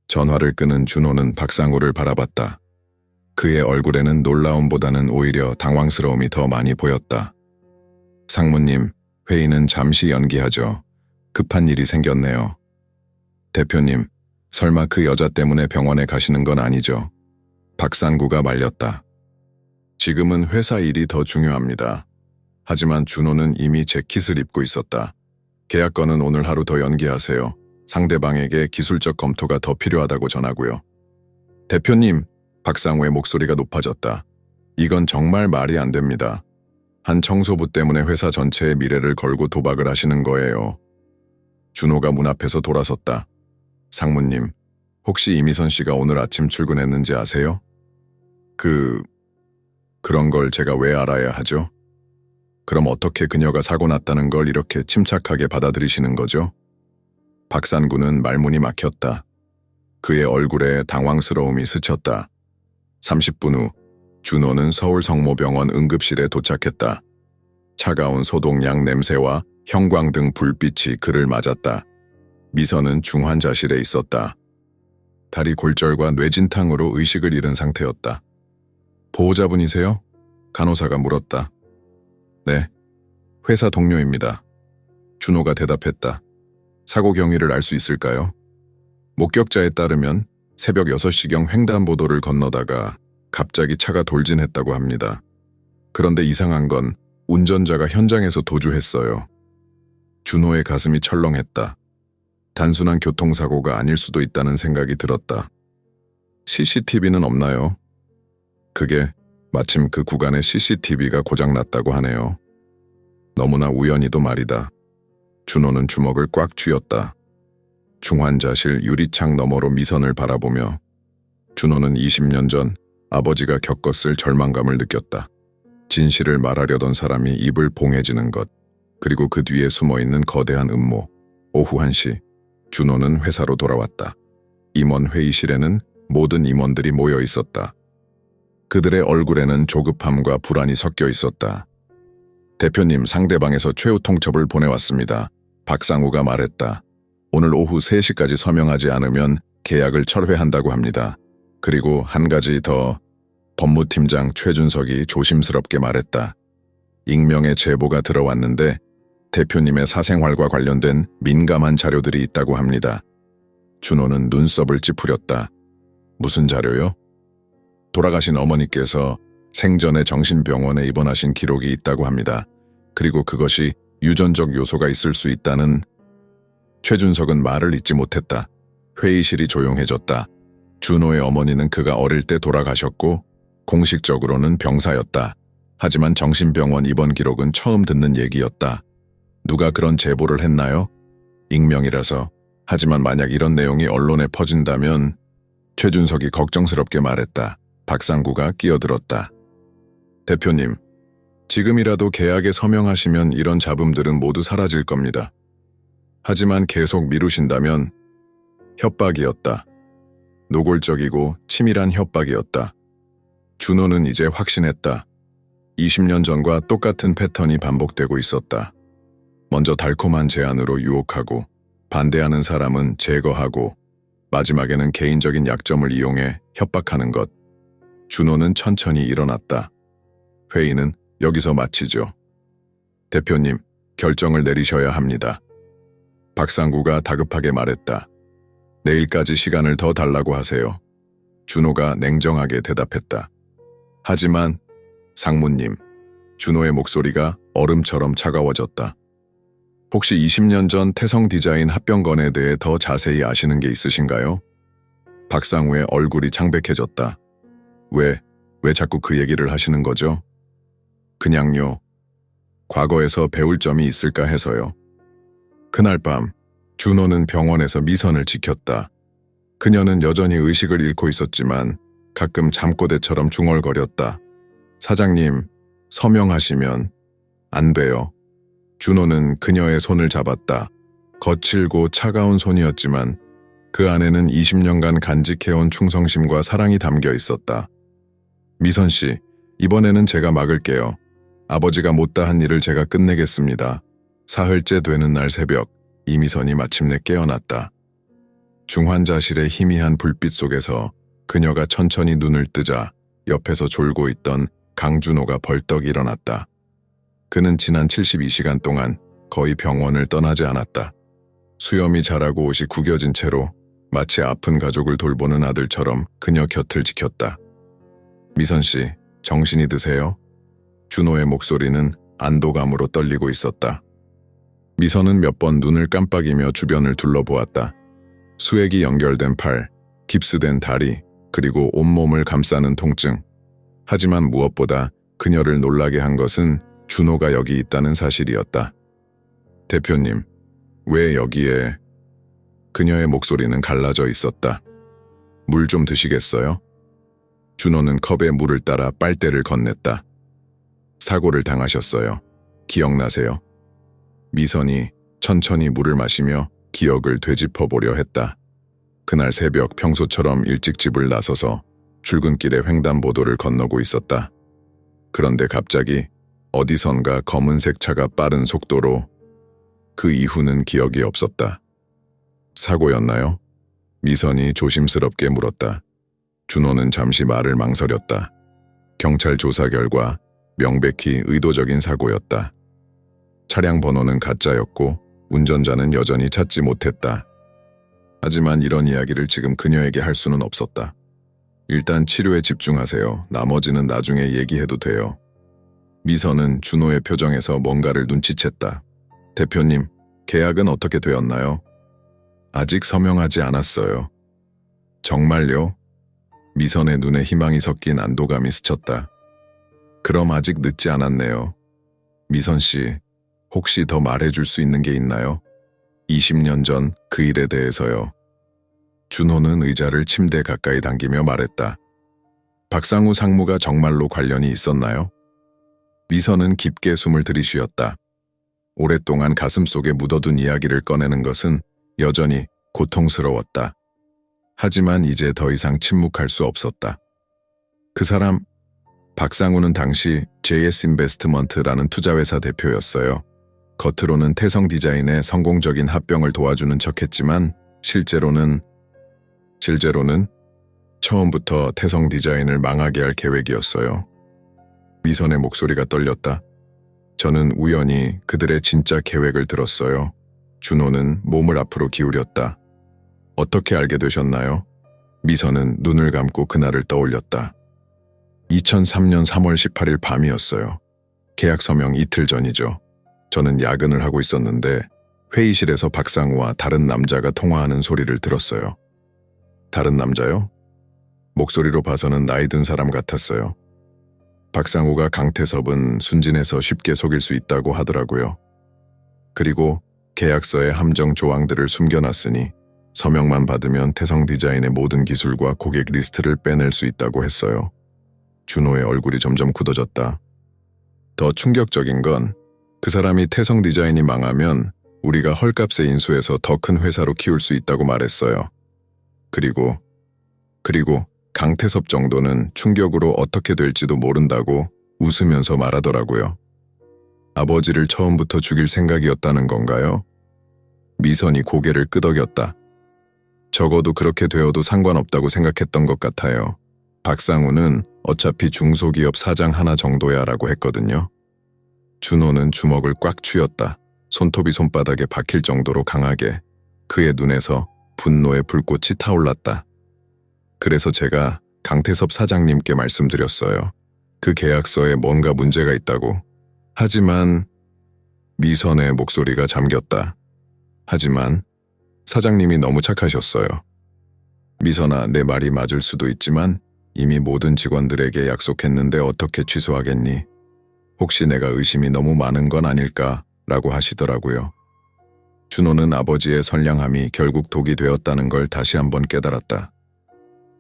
전화를 끊은 준호는 박상우를 바라봤다. 그의 얼굴에는 놀라움보다는 오히려 당황스러움이 더 많이 보였다. 상무님, 회의는 잠시 연기하죠. 급한 일이 생겼네요. 대표님, 설마 그 여자 때문에 병원에 가시는 건 아니죠? 박상구가 말렸다. 지금은 회사 일이 더 중요합니다. 하지만 준호는 이미 재킷을 입고 있었다. 계약건은 오늘 하루 더 연기하세요. 상대방에게 기술적 검토가 더 필요하다고 전하고요. 대표님, 박상우의 목소리가 높아졌다. 이건 정말 말이 안 됩니다. 한 청소부 때문에 회사 전체의 미래를 걸고 도박을 하시는 거예요. 준호가 문 앞에서 돌아섰다. 상무님, 혹시 이미선 씨가 오늘 아침 출근했는지 아세요? 그런 걸 제가 왜 알아야 하죠? 그럼 어떻게 그녀가 사고 났다는 걸 이렇게 침착하게 받아들이시는 거죠? 박산구는 말문이 막혔다. 그의 얼굴에 당황스러움이 스쳤다. 30분 후 준호는 서울 성모병원 응급실에 도착했다. 차가운 소독약 냄새와 형광등 불빛이 그를 맞았다. 미선은 중환자실에 있었다. 다리 골절과 뇌진탕으로 의식을 잃은 상태였다. 보호자분이세요? 간호사가 물었다. 네, 회사 동료입니다. 준호가 대답했다. 사고 경위를 알 수 있을까요? 목격자에 따르면 새벽 6시경 횡단보도를 건너다가 갑자기 차가 돌진했다고 합니다. 그런데 이상한 건 운전자가 현장에서 도주했어요. 준호의 가슴이 철렁했다. 단순한 교통사고가 아닐 수도 있다는 생각이 들었다. CCTV는 없나요? 그게 마침 그 구간에 CCTV가 고장났다고 하네요. 너무나 우연히도 말이다. 준호는 주먹을 꽉 쥐었다. 중환자실 유리창 너머로 미선을 바라보며 준호는 20년 전 아버지가 겪었을 절망감을 느꼈다. 진실을 말하려던 사람이 입을 봉해지는 것, 그리고 그 뒤에 숨어있는 거대한 음모. 오후 1시, 준호는 회사로 돌아왔다. 임원 회의실에는 모든 임원들이 모여 있었다. 그들의 얼굴에는 조급함과 불안이 섞여 있었다. 대표님, 상대방에서 최후 통첩을 보내왔습니다. 박상우가 말했다. 오늘 오후 3시까지 서명하지 않으면 계약을 철회한다고 합니다. 그리고 한 가지 더, 법무팀장 최준석이 조심스럽게 말했다. 익명의 제보가 들어왔는데 대표님의 사생활과 관련된 민감한 자료들이 있다고 합니다. 준호는 눈썹을 찌푸렸다. 무슨 자료요? 돌아가신 어머니께서 생전에 정신병원에 입원하신 기록이 있다고 합니다. 그리고 그것이 유전적 요소가 있을 수 있다는. 최준석은 말을 잇지 못했다. 회의실이 조용해졌다. 준호의 어머니는 그가 어릴 때 돌아가셨고 공식적으로는 병사였다. 하지만 정신병원 입원 기록은 처음 듣는 얘기였다. 누가 그런 제보를 했나요? 익명이라서. 하지만 만약 이런 내용이 언론에 퍼진다면. 최준석이 걱정스럽게 말했다. 박상구가 끼어들었다. 대표님, 지금이라도 계약에 서명하시면 이런 잡음들은 모두 사라질 겁니다. 하지만 계속 미루신다면. 협박이었다. 노골적이고 치밀한 협박이었다. 준호는 이제 확신했다. 20년 전과 똑같은 패턴이 반복되고 있었다. 먼저 달콤한 제안으로 유혹하고, 반대하는 사람은 제거하고, 마지막에는 개인적인 약점을 이용해 협박하는 것. 준호는 천천히 일어났다. 회의는 여기서 마치죠. 대표님, 결정을 내리셔야 합니다. 박상구가 다급하게 말했다. 내일까지 시간을 더 달라고 하세요. 준호가 냉정하게 대답했다. 하지만 상무님, 준호의 목소리가 얼음처럼 차가워졌다. 혹시 20년 전 태성 디자인 합병건에 대해 더 자세히 아시는 게 있으신가요? 박상우의 얼굴이 창백해졌다. 왜 자꾸 그 얘기를 하시는 거죠? 그냥요. 과거에서 배울 점이 있을까 해서요. 그날 밤, 준호는 병원에서 미선을 지켰다. 그녀는 여전히 의식을 잃고 있었지만 가끔 잠꼬대처럼 중얼거렸다. 사장님, 서명하시면 안 돼요. 준호는 그녀의 손을 잡았다. 거칠고 차가운 손이었지만 그 안에는 20년간 간직해온 충성심과 사랑이 담겨 있었다. 미선 씨, 이번에는 제가 막을게요. 아버지가 못다 한 일을 제가 끝내겠습니다. 사흘째 되는 날 새벽, 이미선이 마침내 깨어났다. 중환자실의 희미한 불빛 속에서 그녀가 천천히 눈을 뜨자 옆에서 졸고 있던 강준호가 벌떡 일어났다. 그는 지난 72시간 동안 거의 병원을 떠나지 않았다. 수염이 자라고 옷이 구겨진 채로 마치 아픈 가족을 돌보는 아들처럼 그녀 곁을 지켰다. 미선 씨, 정신이 드세요? 준호의 목소리는 안도감으로 떨리고 있었다. 미선은 몇 번 눈을 깜빡이며 주변을 둘러보았다. 수액이 연결된 팔, 깁스된 다리, 그리고 온몸을 감싸는 통증. 하지만 무엇보다 그녀를 놀라게 한 것은 준호가 여기 있다는 사실이었다. 대표님, 왜 여기에? 그녀의 목소리는 갈라져 있었다. 물 좀 드시겠어요? 준호는 컵에 물을 따라 빨대를 건넸다. 사고를 당하셨어요. 기억나세요? 미선이 천천히 물을 마시며 기억을 되짚어보려 했다. 그날 새벽 평소처럼 일찍 집을 나서서 출근길에 횡단보도를 건너고 있었다. 그런데 갑자기 어디선가 검은색 차가 빠른 속도로. 그 이후는 기억이 없었다. 사고였나요? 미선이 조심스럽게 물었다. 준호는 잠시 말을 망설였다. 경찰 조사 결과 명백히 의도적인 사고였다. 차량 번호는 가짜였고 운전자는 여전히 찾지 못했다. 하지만 이런 이야기를 지금 그녀에게 할 수는 없었다. 일단 치료에 집중하세요. 나머지는 나중에 얘기해도 돼요. 미선은 준호의 표정에서 뭔가를 눈치챘다. 대표님, 계약은 어떻게 되었나요? 아직 서명하지 않았어요. 정말요? 미선의 눈에 희망이 섞인 안도감이 스쳤다. 그럼 아직 늦지 않았네요. 미선 씨, 혹시 더 말해줄 수 있는 게 있나요? 20년 전 그 일에 대해서요. 준호는 의자를 침대 가까이 당기며 말했다. 박상우 상무가 정말로 관련이 있었나요? 미선은 깊게 숨을 들이쉬었다. 오랫동안 가슴속에 묻어둔 이야기를 꺼내는 것은 여전히 고통스러웠다. 하지만 이제 더 이상 침묵할 수 없었다. 그 사람, 박상우는 당시 JS 인베스트먼트라는 투자회사 대표였어요. 겉으로는 태성 디자인의 성공적인 합병을 도와주는 척했지만 실제로는 처음부터 태성 디자인을 망하게 할 계획이었어요. 미선의 목소리가 떨렸다. 저는 우연히 그들의 진짜 계획을 들었어요. 준호는 몸을 앞으로 기울였다. 어떻게 알게 되셨나요? 미선은 눈을 감고 그날을 떠올렸다. 2003년 3월 18일 밤이었어요. 계약 서명 이틀 전이죠. 저는 야근을 하고 있었는데 회의실에서 박상우와 다른 남자가 통화하는 소리를 들었어요. 다른 남자요? 목소리로 봐서는 나이 든 사람 같았어요. 박상우가 강태섭은 순진해서 쉽게 속일 수 있다고 하더라고요. 그리고 계약서에 함정 조항들을 숨겨놨으니 서명만 받으면 태성 디자인의 모든 기술과 고객 리스트를 빼낼 수 있다고 했어요. 준호의 얼굴이 점점 굳어졌다. 더 충격적인 건 그 사람이 태성 디자인이 망하면 우리가 헐값에 인수해서 더 큰 회사로 키울 수 있다고 말했어요. 그리고 강태섭 정도는 충격으로 어떻게 될지도 모른다고 웃으면서 말하더라고요. 아버지를 처음부터 죽일 생각이었다는 건가요? 미선이 고개를 끄덕였다. 적어도 그렇게 되어도 상관없다고 생각했던 것 같아요. 박상우는 어차피 중소기업 사장 하나 정도야 라고 했거든요. 준호는 주먹을 꽉 쥐었다. 손톱이 손바닥에 박힐 정도로 강하게. 그의 눈에서 분노의 불꽃이 타올랐다. 그래서 제가 강태섭 사장님께 말씀드렸어요. 그 계약서에 뭔가 문제가 있다고. 하지만 미선의 목소리가 잠겼다. 하지만 사장님이 너무 착하셨어요. 미선아, 내 말이 맞을 수도 있지만 이미 모든 직원들에게 약속했는데 어떻게 취소하겠니? 혹시 내가 의심이 너무 많은 건 아닐까? 라고 하시더라고요. 준호는 아버지의 선량함이 결국 독이 되었다는 걸 다시 한번 깨달았다.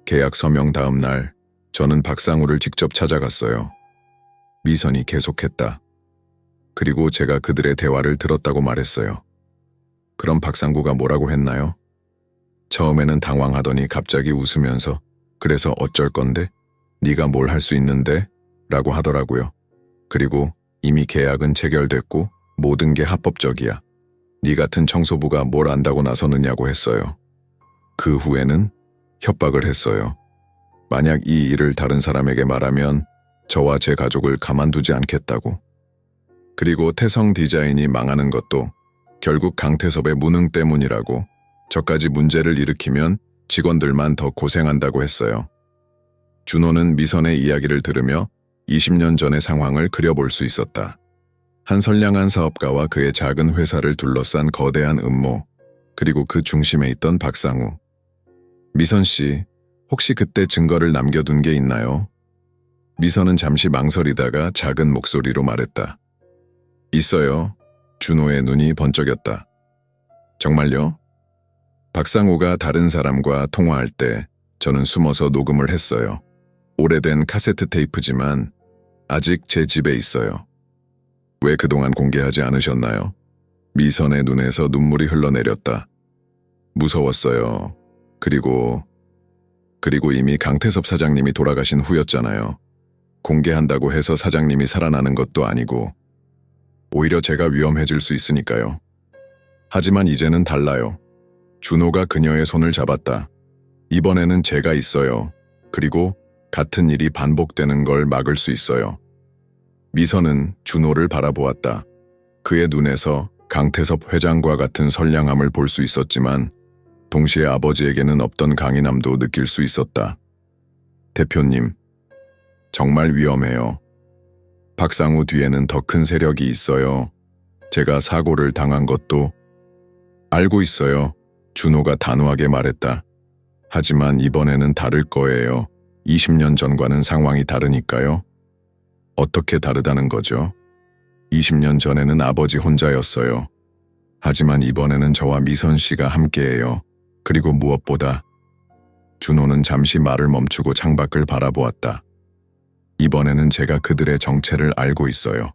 계약 서명 다음 날 저는 박상우를 직접 찾아갔어요. 미선이 계속했다. 그리고 제가 그들의 대화를 들었다고 말했어요. 그럼 박상구가 뭐라고 했나요? 처음에는 당황하더니 갑자기 웃으면서 그래서 어쩔 건데? 네가 뭘 할 수 있는데? 라고 하더라고요. 그리고 이미 계약은 체결됐고 모든 게 합법적이야. 네 같은 청소부가 뭘 안다고 나서느냐고 했어요. 그 후에는 협박을 했어요. 만약 이 일을 다른 사람에게 말하면 저와 제 가족을 가만두지 않겠다고. 그리고 태성 디자인이 망하는 것도 결국 강태섭의 무능 때문이라고. 저까지 문제를 일으키면 직원들만 더 고생한다고 했어요. 준호는 미선의 이야기를 들으며 20년 전의 상황을 그려볼 수 있었다. 한 선량한 사업가와 그의 작은 회사를 둘러싼 거대한 음모, 그리고 그 중심에 있던 박상우. 미선 씨, 혹시 그때 증거를 남겨둔 게 있나요? 미선은 잠시 망설이다가 작은 목소리로 말했다. 있어요. 준호의 눈이 번쩍였다. 정말요? 박상우가 다른 사람과 통화할 때 저는 숨어서 녹음을 했어요. 오래된 카세트 테이프지만 아직 제 집에 있어요. 왜 그동안 공개하지 않으셨나요? 미선의 눈에서 눈물이 흘러내렸다. 무서웠어요. 그리고 이미 강태섭 사장님이 돌아가신 후였잖아요. 공개한다고 해서 사장님이 살아나는 것도 아니고 오히려 제가 위험해질 수 있으니까요. 하지만 이제는 달라요. 준호가 그녀의 손을 잡았다. 이번에는 제가 있어요. 그리고 같은 일이 반복되는 걸 막을 수 있어요. 미선은 준호를 바라보았다. 그의 눈에서 강태섭 회장과 같은 선량함을 볼 수 있었지만 동시에 아버지에게는 없던 강인함도 느낄 수 있었다. 대표님, 정말 위험해요. 박상우 뒤에는 더 큰 세력이 있어요. 제가 사고를 당한 것도 알고 있어요. 준호가 단호하게 말했다. 하지만 이번에는 다를 거예요. 20년 전과는 상황이 다르니까요. 어떻게 다르다는 거죠? 20년 전에는 아버지 혼자였어요. 하지만 이번에는 저와 미선 씨가 함께해요. 그리고 무엇보다 준호는 잠시 말을 멈추고 창밖을 바라보았다. 이번에는 제가 그들의 정체를 알고 있어요.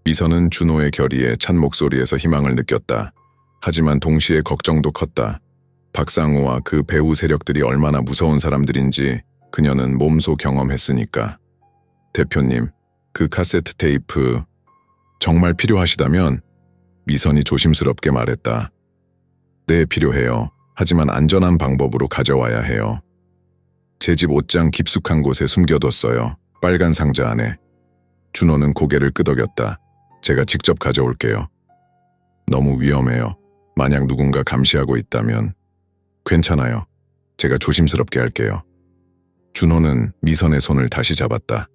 미선은 준호의 결의에 찬 목소리에서 희망을 느꼈다. 하지만 동시에 걱정도 컸다. 박상우와 그 배후 세력들이 얼마나 무서운 사람들인지 그녀는 몸소 경험했으니까. 대표님, 그 카세트 테이프 정말 필요하시다면? 미선이 조심스럽게 말했다. 네, 필요해요. 하지만 안전한 방법으로 가져와야 해요. 제 집 옷장 깊숙한 곳에 숨겨뒀어요. 빨간 상자 안에. 준호는 고개를 끄덕였다. 제가 직접 가져올게요. 너무 위험해요. 만약 누군가 감시하고 있다면. 괜찮아요. 제가 조심스럽게 할게요. 준호는 미선의 손을 다시 잡았다.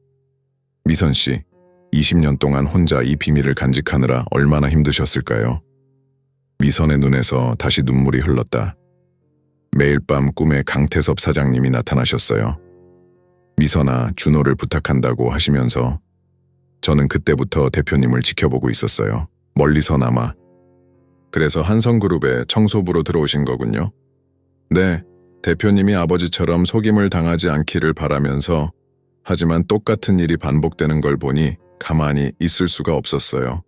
미선 씨, 20년 동안 혼자 이 비밀을 간직하느라 얼마나 힘드셨을까요? 미선의 눈에서 다시 눈물이 흘렀다. 매일 밤 꿈에 강태섭 사장님이 나타나셨어요. 미선아, 준호를 부탁한다고 하시면서 저는 그때부터 대표님을 지켜보고 있었어요. 멀리서나마. 그래서 한성그룹에 청소부로 들어오신 거군요. 네, 대표님이 아버지처럼 속임을 당하지 않기를 바라면서 하지만 똑같은 일이 반복되는 걸 보니 가만히 있을 수가 없었어요.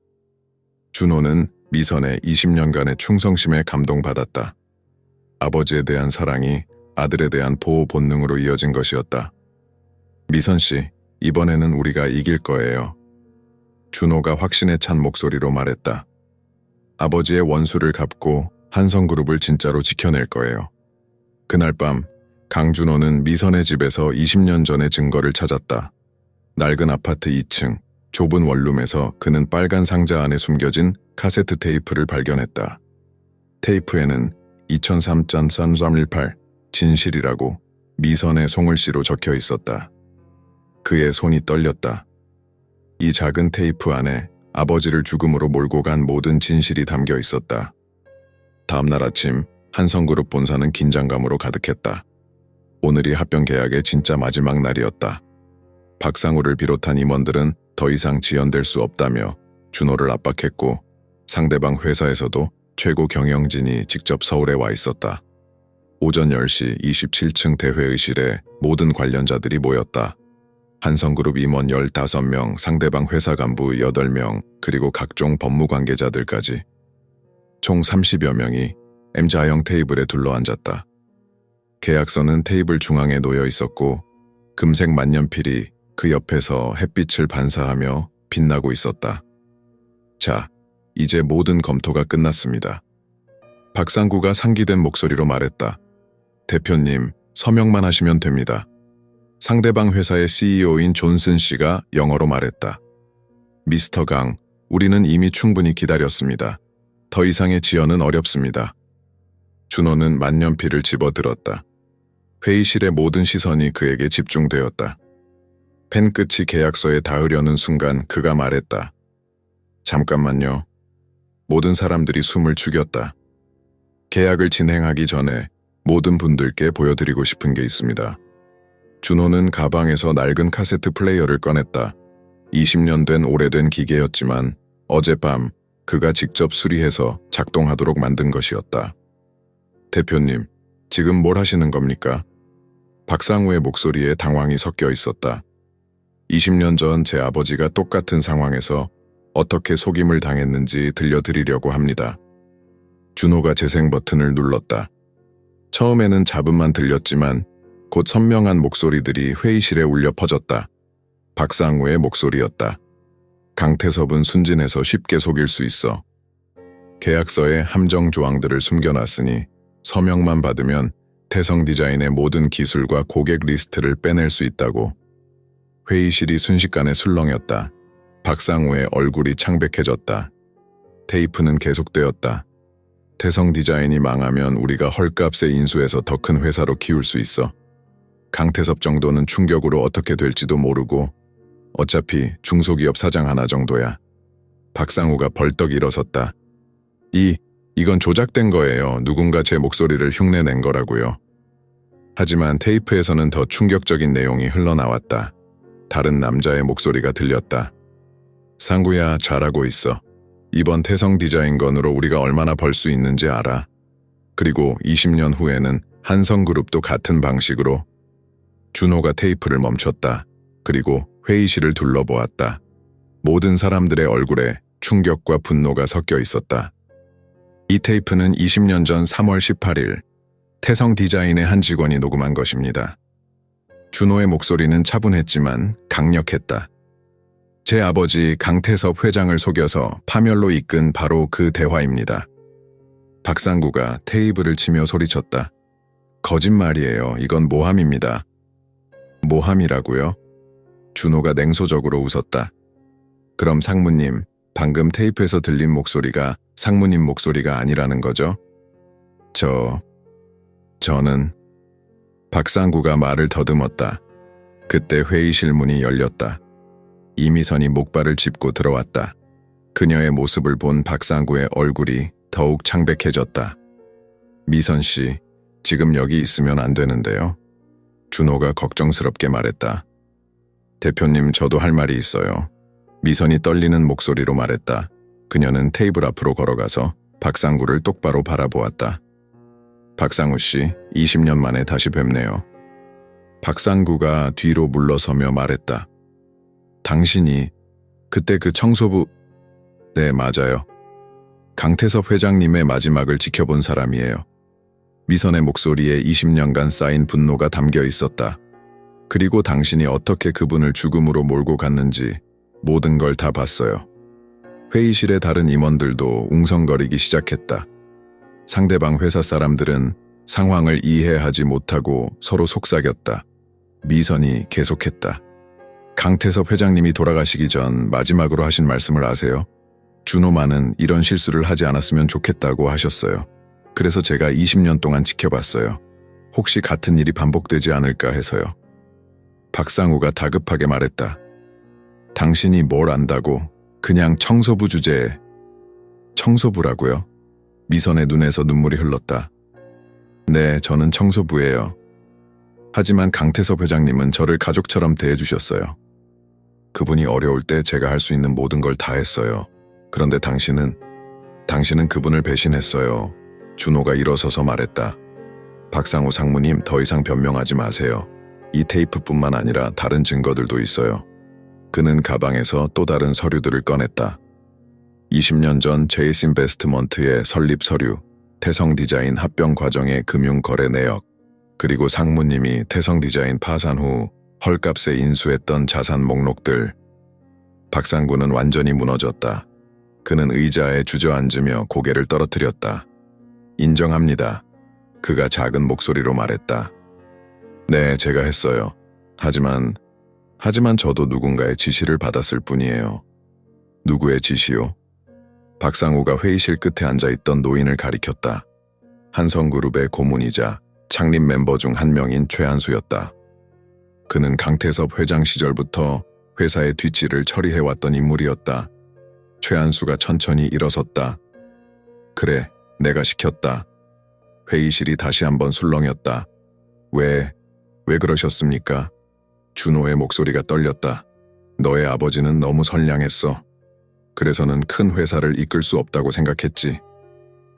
준호는 미선의 20년간의 충성심에 감동받았다. 아버지에 대한 사랑이 아들에 대한 보호 본능으로 이어진 것이었다. 미선 씨, 이번에는 우리가 이길 거예요. 준호가 확신에 찬 목소리로 말했다. 아버지의 원수를 갚고 한성그룹을 진짜로 지켜낼 거예요. 그날 밤 강준호는 미선의 집에서 20년 전의 증거를 찾았다. 낡은 아파트 2층 좁은 원룸에서 그는 빨간 상자 안에 숨겨진 카세트 테이프를 발견했다. 테이프에는 2003.3318 진실이라고 미선의 송을씨로 적혀 있었다. 그의 손이 떨렸다. 이 작은 테이프 안에 아버지를 죽음으로 몰고 간 모든 진실이 담겨 있었다. 다음 날 아침 한성그룹 본사는 긴장감으로 가득했다. 오늘이 합병 계약의 진짜 마지막 날이었다. 박상우를 비롯한 임원들은 더 이상 지연될 수 없다며 준호를 압박했고 상대방 회사에서도 최고 경영진이 직접 서울에 와 있었다. 오전 10시 27층 대회의실에 모든 관련자들이 모였다. 한성그룹 임원 15명, 상대방 회사 간부 8명, 그리고 각종 법무 관계자들까지. 총 30여 명이 M자형 테이블에 둘러앉았다. 계약서는 테이블 중앙에 놓여 있었고 금색 만년필이 그 옆에서 햇빛을 반사하며 빛나고 있었다. 자, 이제 모든 검토가 끝났습니다. 박상구가 상기된 목소리로 말했다. 대표님, 서명만 하시면 됩니다. 상대방 회사의 CEO인 존슨 씨가 영어로 말했다. 미스터 강, 우리는 이미 충분히 기다렸습니다. 더 이상의 지연은 어렵습니다. 준호는 만년필을 집어들었다. 회의실의 모든 시선이 그에게 집중되었다. 펜 끝이 계약서에 닿으려는 순간 그가 말했다. 잠깐만요. 모든 사람들이 숨을 죽였다. 계약을 진행하기 전에 모든 분들께 보여드리고 싶은 게 있습니다. 준호는 가방에서 낡은 카세트 플레이어를 꺼냈다. 20년 된 오래된 기계였지만 어젯밤 그가 직접 수리해서 작동하도록 만든 것이었다. 대표님, 지금 뭘 하시는 겁니까? 박상우의 목소리에 당황이 섞여 있었다. 20년 전 제 아버지가 똑같은 상황에서 어떻게 속임을 당했는지 들려드리려고 합니다. 준호가 재생 버튼을 눌렀다. 처음에는 잡음만 들렸지만 곧 선명한 목소리들이 회의실에 울려 퍼졌다. 박상우의 목소리였다. 강태섭은 순진해서 쉽게 속일 수 있어. 계약서에 함정 조항들을 숨겨놨으니 서명만 받으면 태성 디자인의 모든 기술과 고객 리스트를 빼낼 수 있다고. 회의실이 순식간에 술렁였다. 박상우의 얼굴이 창백해졌다. 테이프는 계속되었다. 태성 디자인이 망하면 우리가 헐값에 인수해서 더 큰 회사로 키울 수 있어. 강태섭 정도는 충격으로 어떻게 될지도 모르고 어차피 중소기업 사장 하나 정도야. 박상우가 벌떡 일어섰다. 이건 조작된 거예요. 누군가 제 목소리를 흉내낸 거라고요. 하지만 테이프에서는 더 충격적인 내용이 흘러나왔다. 다른 남자의 목소리가 들렸다. 상구야, 잘하고 있어. 이번 태성 디자인 건으로 우리가 얼마나 벌 수 있는지 알아. 그리고 20년 후에는 한성그룹도 같은 방식으로. 준호가 테이프를 멈췄다. 그리고 회의실을 둘러보았다. 모든 사람들의 얼굴에 충격과 분노가 섞여 있었다. 이 테이프는 20년 전 3월 18일 태성 디자인의 한 직원이 녹음한 것입니다. 준호의 목소리는 차분했지만 강력했다. 제 아버지 강태섭 회장을 속여서 파멸로 이끈 바로 그 대화입니다. 박상구가 테이블을 치며 소리쳤다. 거짓말이에요. 이건 모함입니다. 모함이라고요? 준호가 냉소적으로 웃었다. 그럼 상무님, 방금 테이프에서 들린 목소리가 상무님 목소리가 아니라는 거죠? 저는... 박상구가 말을 더듬었다. 그때 회의실 문이 열렸다. 이미선이 목발을 짚고 들어왔다. 그녀의 모습을 본 박상구의 얼굴이 더욱 창백해졌다. 미선 씨, 지금 여기 있으면 안 되는데요? 준호가 걱정스럽게 말했다. 대표님, 저도 할 말이 있어요. 미선이 떨리는 목소리로 말했다. 그녀는 테이블 앞으로 걸어가서 박상구를 똑바로 바라보았다. 박상우 씨, 20년 만에 다시 뵙네요. 박상구가 뒤로 물러서며 말했다. 당신이 그때 그 청소부... 네, 맞아요. 강태섭 회장님의 마지막을 지켜본 사람이에요. 미선의 목소리에 20년간 쌓인 분노가 담겨 있었다. 그리고 당신이 어떻게 그분을 죽음으로 몰고 갔는지 모든 걸 다 봤어요. 회의실의 다른 임원들도 웅성거리기 시작했다. 상대방 회사 사람들은 상황을 이해하지 못하고 서로 속삭였다. 미선이 계속했다. 강태섭 회장님이 돌아가시기 전 마지막으로 하신 말씀을 아세요? 준호만은 이런 실수를 하지 않았으면 좋겠다고 하셨어요. 그래서 제가 20년 동안 지켜봤어요. 혹시 같은 일이 반복되지 않을까 해서요. 박상우가 다급하게 말했다. 당신이 뭘 안다고? 그냥 청소부 주제에. 청소부라고요? 미선의 눈에서 눈물이 흘렀다. 네, 저는 청소부예요. 하지만 강태섭 회장님은 저를 가족처럼 대해주셨어요. 그분이 어려울 때 제가 할 수 있는 모든 걸 다 했어요. 그런데 당신은 그분을 배신했어요. 준호가 일어서서 말했다. 박상우 상무님, 더 이상 변명하지 마세요. 이 테이프뿐만 아니라 다른 증거들도 있어요. 그는 가방에서 또 다른 서류들을 꺼냈다. 20년 전 제이스인베스트먼트의 설립 서류, 태성 디자인 합병 과정의 금융 거래 내역, 그리고 상무님이 태성 디자인 파산 후 헐값에 인수했던 자산 목록들. 박상구는 완전히 무너졌다. 그는 의자에 주저앉으며 고개를 떨어뜨렸다. 인정합니다. 그가 작은 목소리로 말했다. 네, 제가 했어요. 하지만 저도 누군가의 지시를 받았을 뿐이에요. 누구의 지시요? 박상우가 회의실 끝에 앉아있던 노인을 가리켰다. 한성그룹의 고문이자 창립 멤버 중 한 명인 최한수였다. 그는 강태섭 회장 시절부터 회사의 뒷질을 처리해왔던 인물이었다. 최한수가 천천히 일어섰다. 그래, 내가 시켰다. 회의실이 다시 한번 술렁였다. 왜 그러셨습니까? 준호의 목소리가 떨렸다. 너의 아버지는 너무 선량했어. 그래서는 큰 회사를 이끌 수 없다고 생각했지.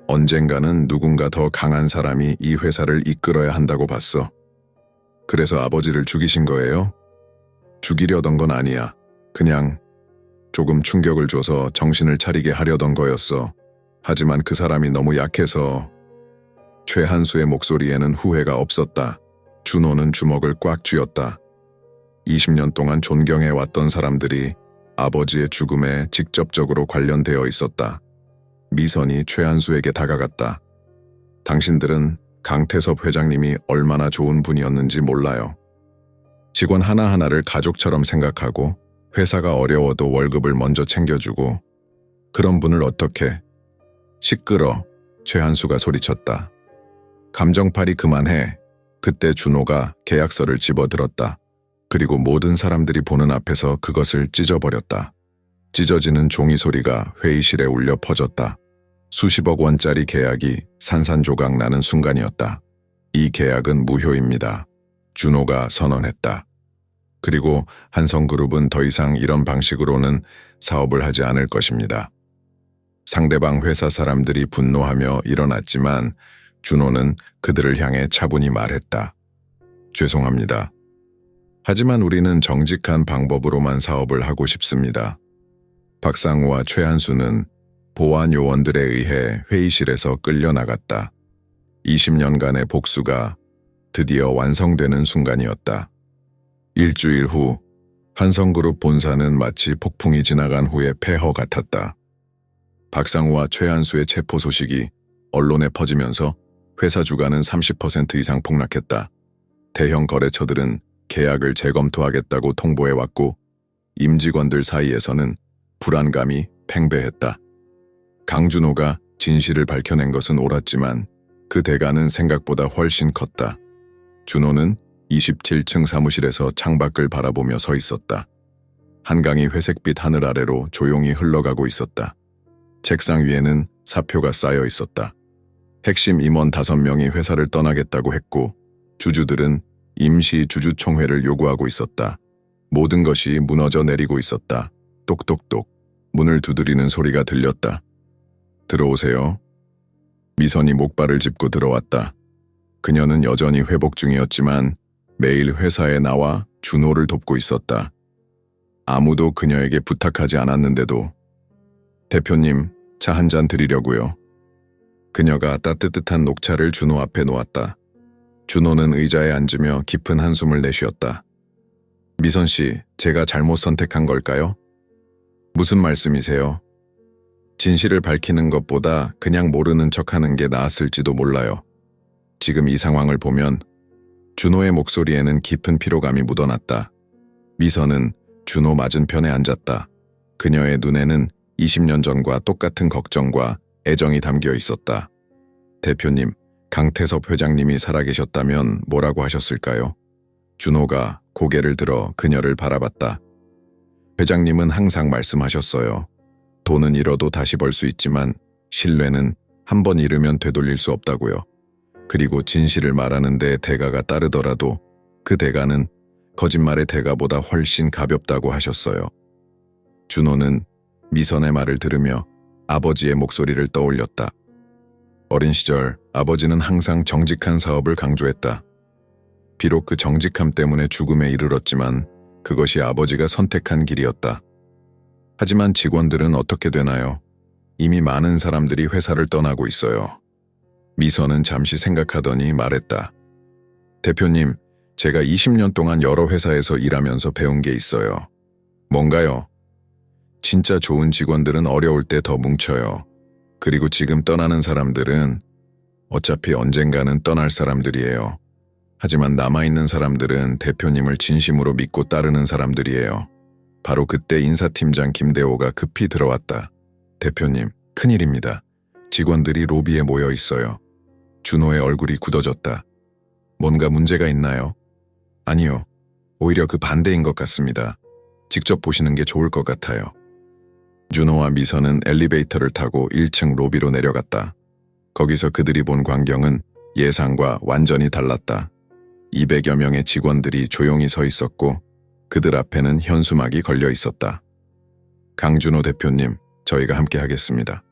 언젠가는 누군가 더 강한 사람이 이 회사를 이끌어야 한다고 봤어. 그래서 아버지를 죽이신 거예요? 죽이려던 건 아니야. 그냥 조금 충격을 줘서 정신을 차리게 하려던 거였어. 하지만 그 사람이 너무 약해서... 최한수의 목소리에는 후회가 없었다. 준호는 주먹을 꽉 쥐었다. 20년 동안 존경해왔던 사람들이 아버지의 죽음에 직접적으로 관련되어 있었다. 미선이 최한수에게 다가갔다. 당신들은 강태섭 회장님이 얼마나 좋은 분이었는지 몰라요. 직원 하나하나를 가족처럼 생각하고 회사가 어려워도 월급을 먼저 챙겨주고 그런 분을 어떻게... 시끄러, 최한수가 소리쳤다. 감정팔이 그만해. 그때 준호가 계약서를 집어들었다. 그리고 모든 사람들이 보는 앞에서 그것을 찢어버렸다. 찢어지는 종이 소리가 회의실에 울려 퍼졌다. 수십억 원짜리 계약이 산산조각 나는 순간이었다. 이 계약은 무효입니다. 준호가 선언했다. 그리고 한성그룹은 더 이상 이런 방식으로는 사업을 하지 않을 것입니다. 상대방 회사 사람들이 분노하며 일어났지만 준호는 그들을 향해 차분히 말했다. 죄송합니다. 하지만 우리는 정직한 방법으로만 사업을 하고 싶습니다. 박상우와 최한수는 보안 요원들에 의해 회의실에서 끌려나갔다. 20년간의 복수가 드디어 완성되는 순간이었다. 일주일 후 한성그룹 본사는 마치 폭풍이 지나간 후의 폐허 같았다. 박상우와 최한수의 체포 소식이 언론에 퍼지면서 회사 주가는 30% 이상 폭락했다. 대형 거래처들은 계약을 재검토하겠다고 통보해왔고 임직원들 사이에서는 불안감이 팽배했다. 강준호가 진실을 밝혀낸 것은 옳았지만 그 대가는 생각보다 훨씬 컸다. 준호는 27층 사무실에서 창밖을 바라보며 서 있었다. 한강이 회색빛 하늘 아래로 조용히 흘러가고 있었다. 책상 위에는 사표가 쌓여 있었다. 핵심 임원 5명이 회사를 떠나겠다고 했고 주주들은 임시 주주총회를 요구하고 있었다. 모든 것이 무너져 내리고 있었다. 똑똑똑 문을 두드리는 소리가 들렸다. 들어오세요. 미선이 목발을 짚고 들어왔다. 그녀는 여전히 회복 중이었지만 매일 회사에 나와 준호를 돕고 있었다. 아무도 그녀에게 부탁하지 않았는데도 대표님, 차 한 잔 드리려고요. 그녀가 따뜻한 녹차를 준호 앞에 놓았다. 준호는 의자에 앉으며 깊은 한숨을 내쉬었다. 미선 씨, 제가 잘못 선택한 걸까요? 무슨 말씀이세요? 진실을 밝히는 것보다 그냥 모르는 척하는 게 나았을지도 몰라요. 지금 이 상황을 보면 준호의 목소리에는 깊은 피로감이 묻어났다. 미선은 준호 맞은편에 앉았다. 그녀의 눈에는 20년 전과 똑같은 걱정과 애정이 담겨 있었다. 대표님, 강태섭 회장님이 살아계셨다면 뭐라고 하셨을까요? 준호가 고개를 들어 그녀를 바라봤다. 회장님은 항상 말씀하셨어요. 돈은 잃어도 다시 벌 수 있지만 신뢰는 한 번 잃으면 되돌릴 수 없다고요. 그리고 진실을 말하는데 대가가 따르더라도 그 대가는 거짓말의 대가보다 훨씬 가볍다고 하셨어요. 준호는 미선의 말을 들으며 아버지의 목소리를 떠올렸다. 어린 시절 아버지는 항상 정직한 사업을 강조했다. 비록 그 정직함 때문에 죽음에 이르렀지만 그것이 아버지가 선택한 길이었다. 하지만 직원들은 어떻게 되나요? 이미 많은 사람들이 회사를 떠나고 있어요. 미선은 잠시 생각하더니 말했다. 대표님, 제가 20년 동안 여러 회사에서 일하면서 배운 게 있어요. 뭔가요? 진짜 좋은 직원들은 어려울 때 더 뭉쳐요. 그리고 지금 떠나는 사람들은 어차피 언젠가는 떠날 사람들이에요. 하지만 남아있는 사람들은 대표님을 진심으로 믿고 따르는 사람들이에요. 바로 그때 인사팀장 김대호가 급히 들어왔다. 대표님, 큰일입니다. 직원들이 로비에 모여 있어요. 준호의 얼굴이 굳어졌다. 뭔가 문제가 있나요? 아니요. 오히려 그 반대인 것 같습니다. 직접 보시는 게 좋을 것 같아요. 준호와 미선은 엘리베이터를 타고 1층 로비로 내려갔다. 거기서 그들이 본 광경은 예상과 완전히 달랐다. 200여 명의 직원들이 조용히 서 있었고 그들 앞에는 현수막이 걸려 있었다. 강준호 대표님, 저희가 함께 하겠습니다.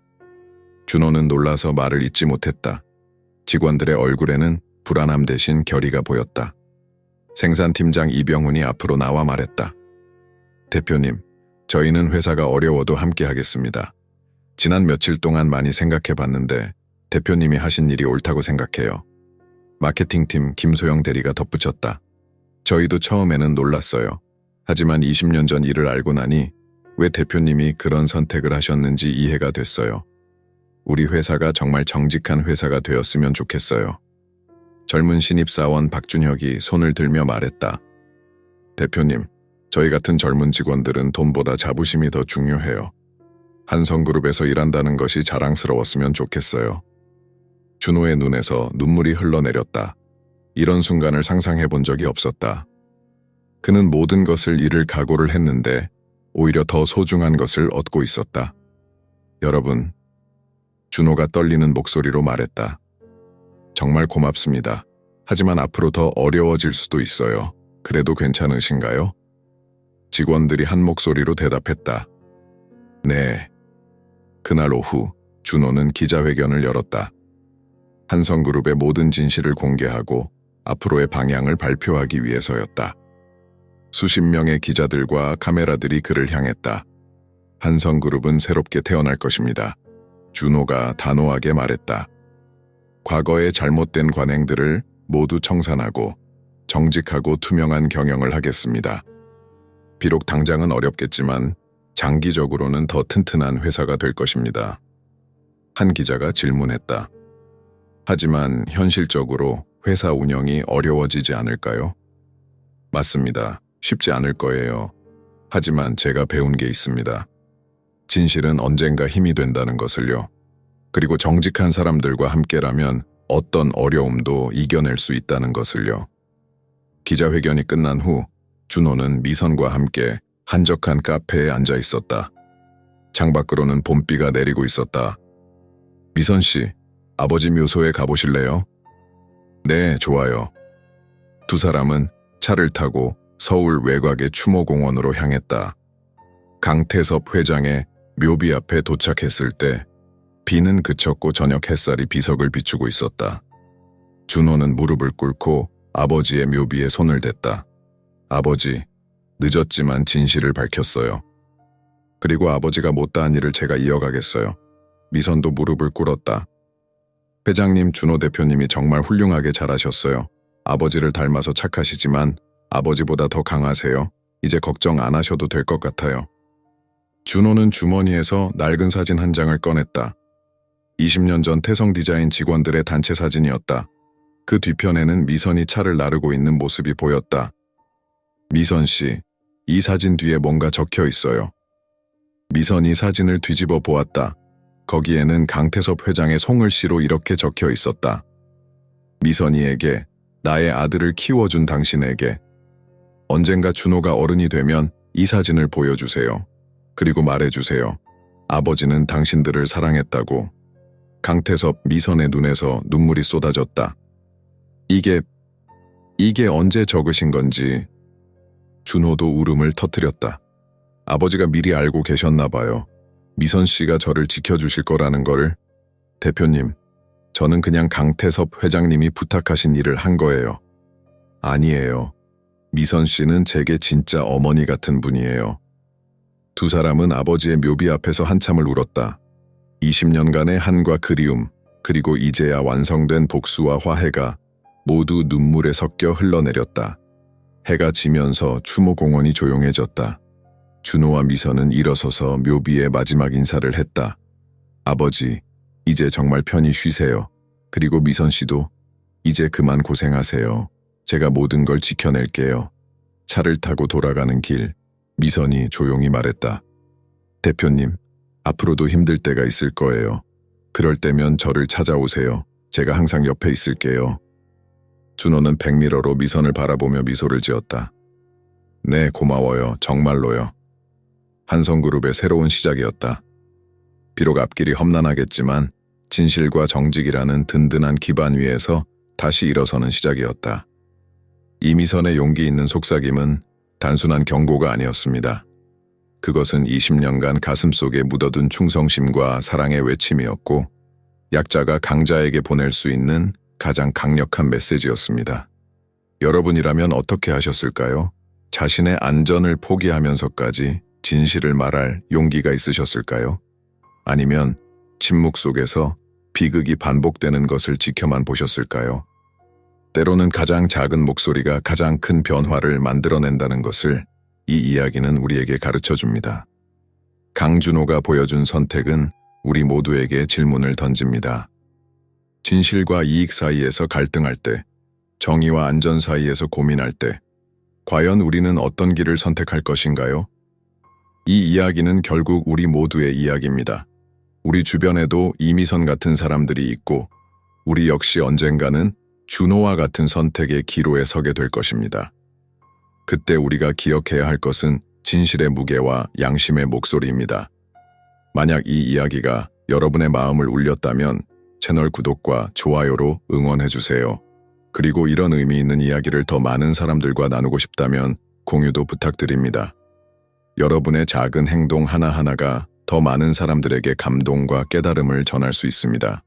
준호는 놀라서 말을 잇지 못했다. 직원들의 얼굴에는 불안함 대신 결의가 보였다. 생산팀장 이병훈이 앞으로 나와 말했다. 대표님, 저희는 회사가 어려워도 함께 하겠습니다. 지난 며칠 동안 많이 생각해 봤는데 대표님이 하신 일이 옳다고 생각해요. 마케팅팀 김소영 대리가 덧붙였다. 저희도 처음에는 놀랐어요. 하지만 20년 전 일을 알고 나니 왜 대표님이 그런 선택을 하셨는지 이해가 됐어요. 우리 회사가 정말 정직한 회사가 되었으면 좋겠어요. 젊은 신입사원 박준혁이 손을 들며 말했다. 대표님, 저희 같은 젊은 직원들은 돈보다 자부심이 더 중요해요. 한성그룹에서 일한다는 것이 자랑스러웠으면 좋겠어요. 준호의 눈에서 눈물이 흘러내렸다. 이런 순간을 상상해 본 적이 없었다. 그는 모든 것을 잃을 각오를 했는데 오히려 더 소중한 것을 얻고 있었다. 여러분, 준호가 떨리는 목소리로 말했다. 정말 고맙습니다. 하지만 앞으로 더 어려워질 수도 있어요. 그래도 괜찮으신가요? 직원들이 한 목소리로 대답했다. 네. 그날 오후 준호는 기자회견을 열었다. 한성그룹의 모든 진실을 공개하고 앞으로의 방향을 발표하기 위해서였다. 수십 명의 기자들과 카메라들이 그를 향했다. 한성그룹은 새롭게 태어날 것입니다. 준호가 단호하게 말했다. 과거의 잘못된 관행들을 모두 청산하고 정직하고 투명한 경영을 하겠습니다. 비록 당장은 어렵겠지만 장기적으로는 더 튼튼한 회사가 될 것입니다. 한 기자가 질문했다. 하지만 현실적으로 회사 운영이 어려워지지 않을까요? 맞습니다. 쉽지 않을 거예요. 하지만 제가 배운 게 있습니다. 진실은 언젠가 힘이 된다는 것을요. 그리고 정직한 사람들과 함께라면 어떤 어려움도 이겨낼 수 있다는 것을요. 기자회견이 끝난 후 준호는 미선과 함께 한적한 카페에 앉아 있었다. 창밖으로는 봄비가 내리고 있었다. 미선 씨, 아버지 묘소에 가보실래요? 네, 좋아요. 두 사람은 차를 타고 서울 외곽의 추모공원으로 향했다. 강태섭 회장의 묘비 앞에 도착했을 때 비는 그쳤고 저녁 햇살이 비석을 비추고 있었다. 준호는 무릎을 꿇고 아버지의 묘비에 손을 댔다. 아버지, 늦었지만 진실을 밝혔어요. 그리고 아버지가 못다한 일을 제가 이어가겠어요. 미선도 무릎을 꿇었다. 회장님, 준호 대표님이 정말 훌륭하게 잘하셨어요. 아버지를 닮아서 착하시지만 아버지보다 더 강하세요. 이제 걱정 안 하셔도 될 것 같아요. 준호는 주머니에서 낡은 사진 한 장을 꺼냈다. 20년 전 태성디자인 직원들의 단체 사진이었다. 그 뒤편에는 미선이 차를 나르고 있는 모습이 보였다. 미선 씨, 이 사진 뒤에 뭔가 적혀 있어요. 미선이 사진을 뒤집어 보았다. 거기에는 강태섭 회장의 송글씨로 이렇게 적혀 있었다. 미선이에게, 나의 아들을 키워준 당신에게. 언젠가 준호가 어른이 되면 이 사진을 보여주세요. 그리고 말해주세요. 아버지는 당신들을 사랑했다고. 강태섭 미선의 눈에서 눈물이 쏟아졌다. 이게 언제 적으신 건지. 준호도 울음을 터뜨렸다. 아버지가 미리 알고 계셨나 봐요. 미선 씨가 저를 지켜주실 거라는 걸. 대표님, 저는 그냥 강태섭 회장님이 부탁하신 일을 한 거예요. 아니에요. 미선 씨는 제게 진짜 어머니 같은 분이에요. 두 사람은 아버지의 묘비 앞에서 한참을 울었다. 20년간의 한과 그리움, 그리고 이제야 완성된 복수와 화해가 모두 눈물에 섞여 흘러내렸다. 해가 지면서 추모공원이 조용해졌다. 준호와 미선은 일어서서 묘비에 마지막 인사를 했다. 아버지, 이제 정말 편히 쉬세요. 그리고 미선 씨도 이제 그만 고생하세요. 제가 모든 걸 지켜낼게요. 차를 타고 돌아가는 길, 미선이 조용히 말했다. 대표님, 앞으로도 힘들 때가 있을 거예요. 그럴 때면 저를 찾아오세요. 제가 항상 옆에 있을게요. 준호는 백미러로 미선을 바라보며 미소를 지었다. 네, 고마워요. 정말로요. 한성그룹의 새로운 시작이었다. 비록 앞길이 험난하겠지만 진실과 정직이라는 든든한 기반 위에서 다시 일어서는 시작이었다. 이미선의 용기 있는 속삭임은 단순한 경고가 아니었습니다. 그것은 20년간 가슴속에 묻어둔 충성심과 사랑의 외침이었고 약자가 강자에게 보낼 수 있는 가장 강력한 메시지였습니다. 여러분이라면 어떻게 하셨을까요? 자신의 안전을 포기하면서까지 진실을 말할 용기가 있으셨을까요? 아니면 침묵 속에서 비극이 반복되는 것을 지켜만 보셨을까요? 때로는 가장 작은 목소리가 가장 큰 변화를 만들어낸다는 것을 이 이야기는 우리에게 가르쳐줍니다. 강준호가 보여준 선택은 우리 모두에게 질문을 던집니다. 진실과 이익 사이에서 갈등할 때, 정의와 안전 사이에서 고민할 때, 과연 우리는 어떤 길을 선택할 것인가요? 이 이야기는 결국 우리 모두의 이야기입니다. 우리 주변에도 이미선 같은 사람들이 있고, 우리 역시 언젠가는 준호와 같은 선택의 기로에 서게 될 것입니다. 그때 우리가 기억해야 할 것은 진실의 무게와 양심의 목소리입니다. 만약 이 이야기가 여러분의 마음을 울렸다면 채널 구독과 좋아요로 응원해주세요. 그리고 이런 의미 있는 이야기를 더 많은 사람들과 나누고 싶다면 공유도 부탁드립니다. 여러분의 작은 행동 하나하나가 더 많은 사람들에게 감동과 깨달음을 전할 수 있습니다.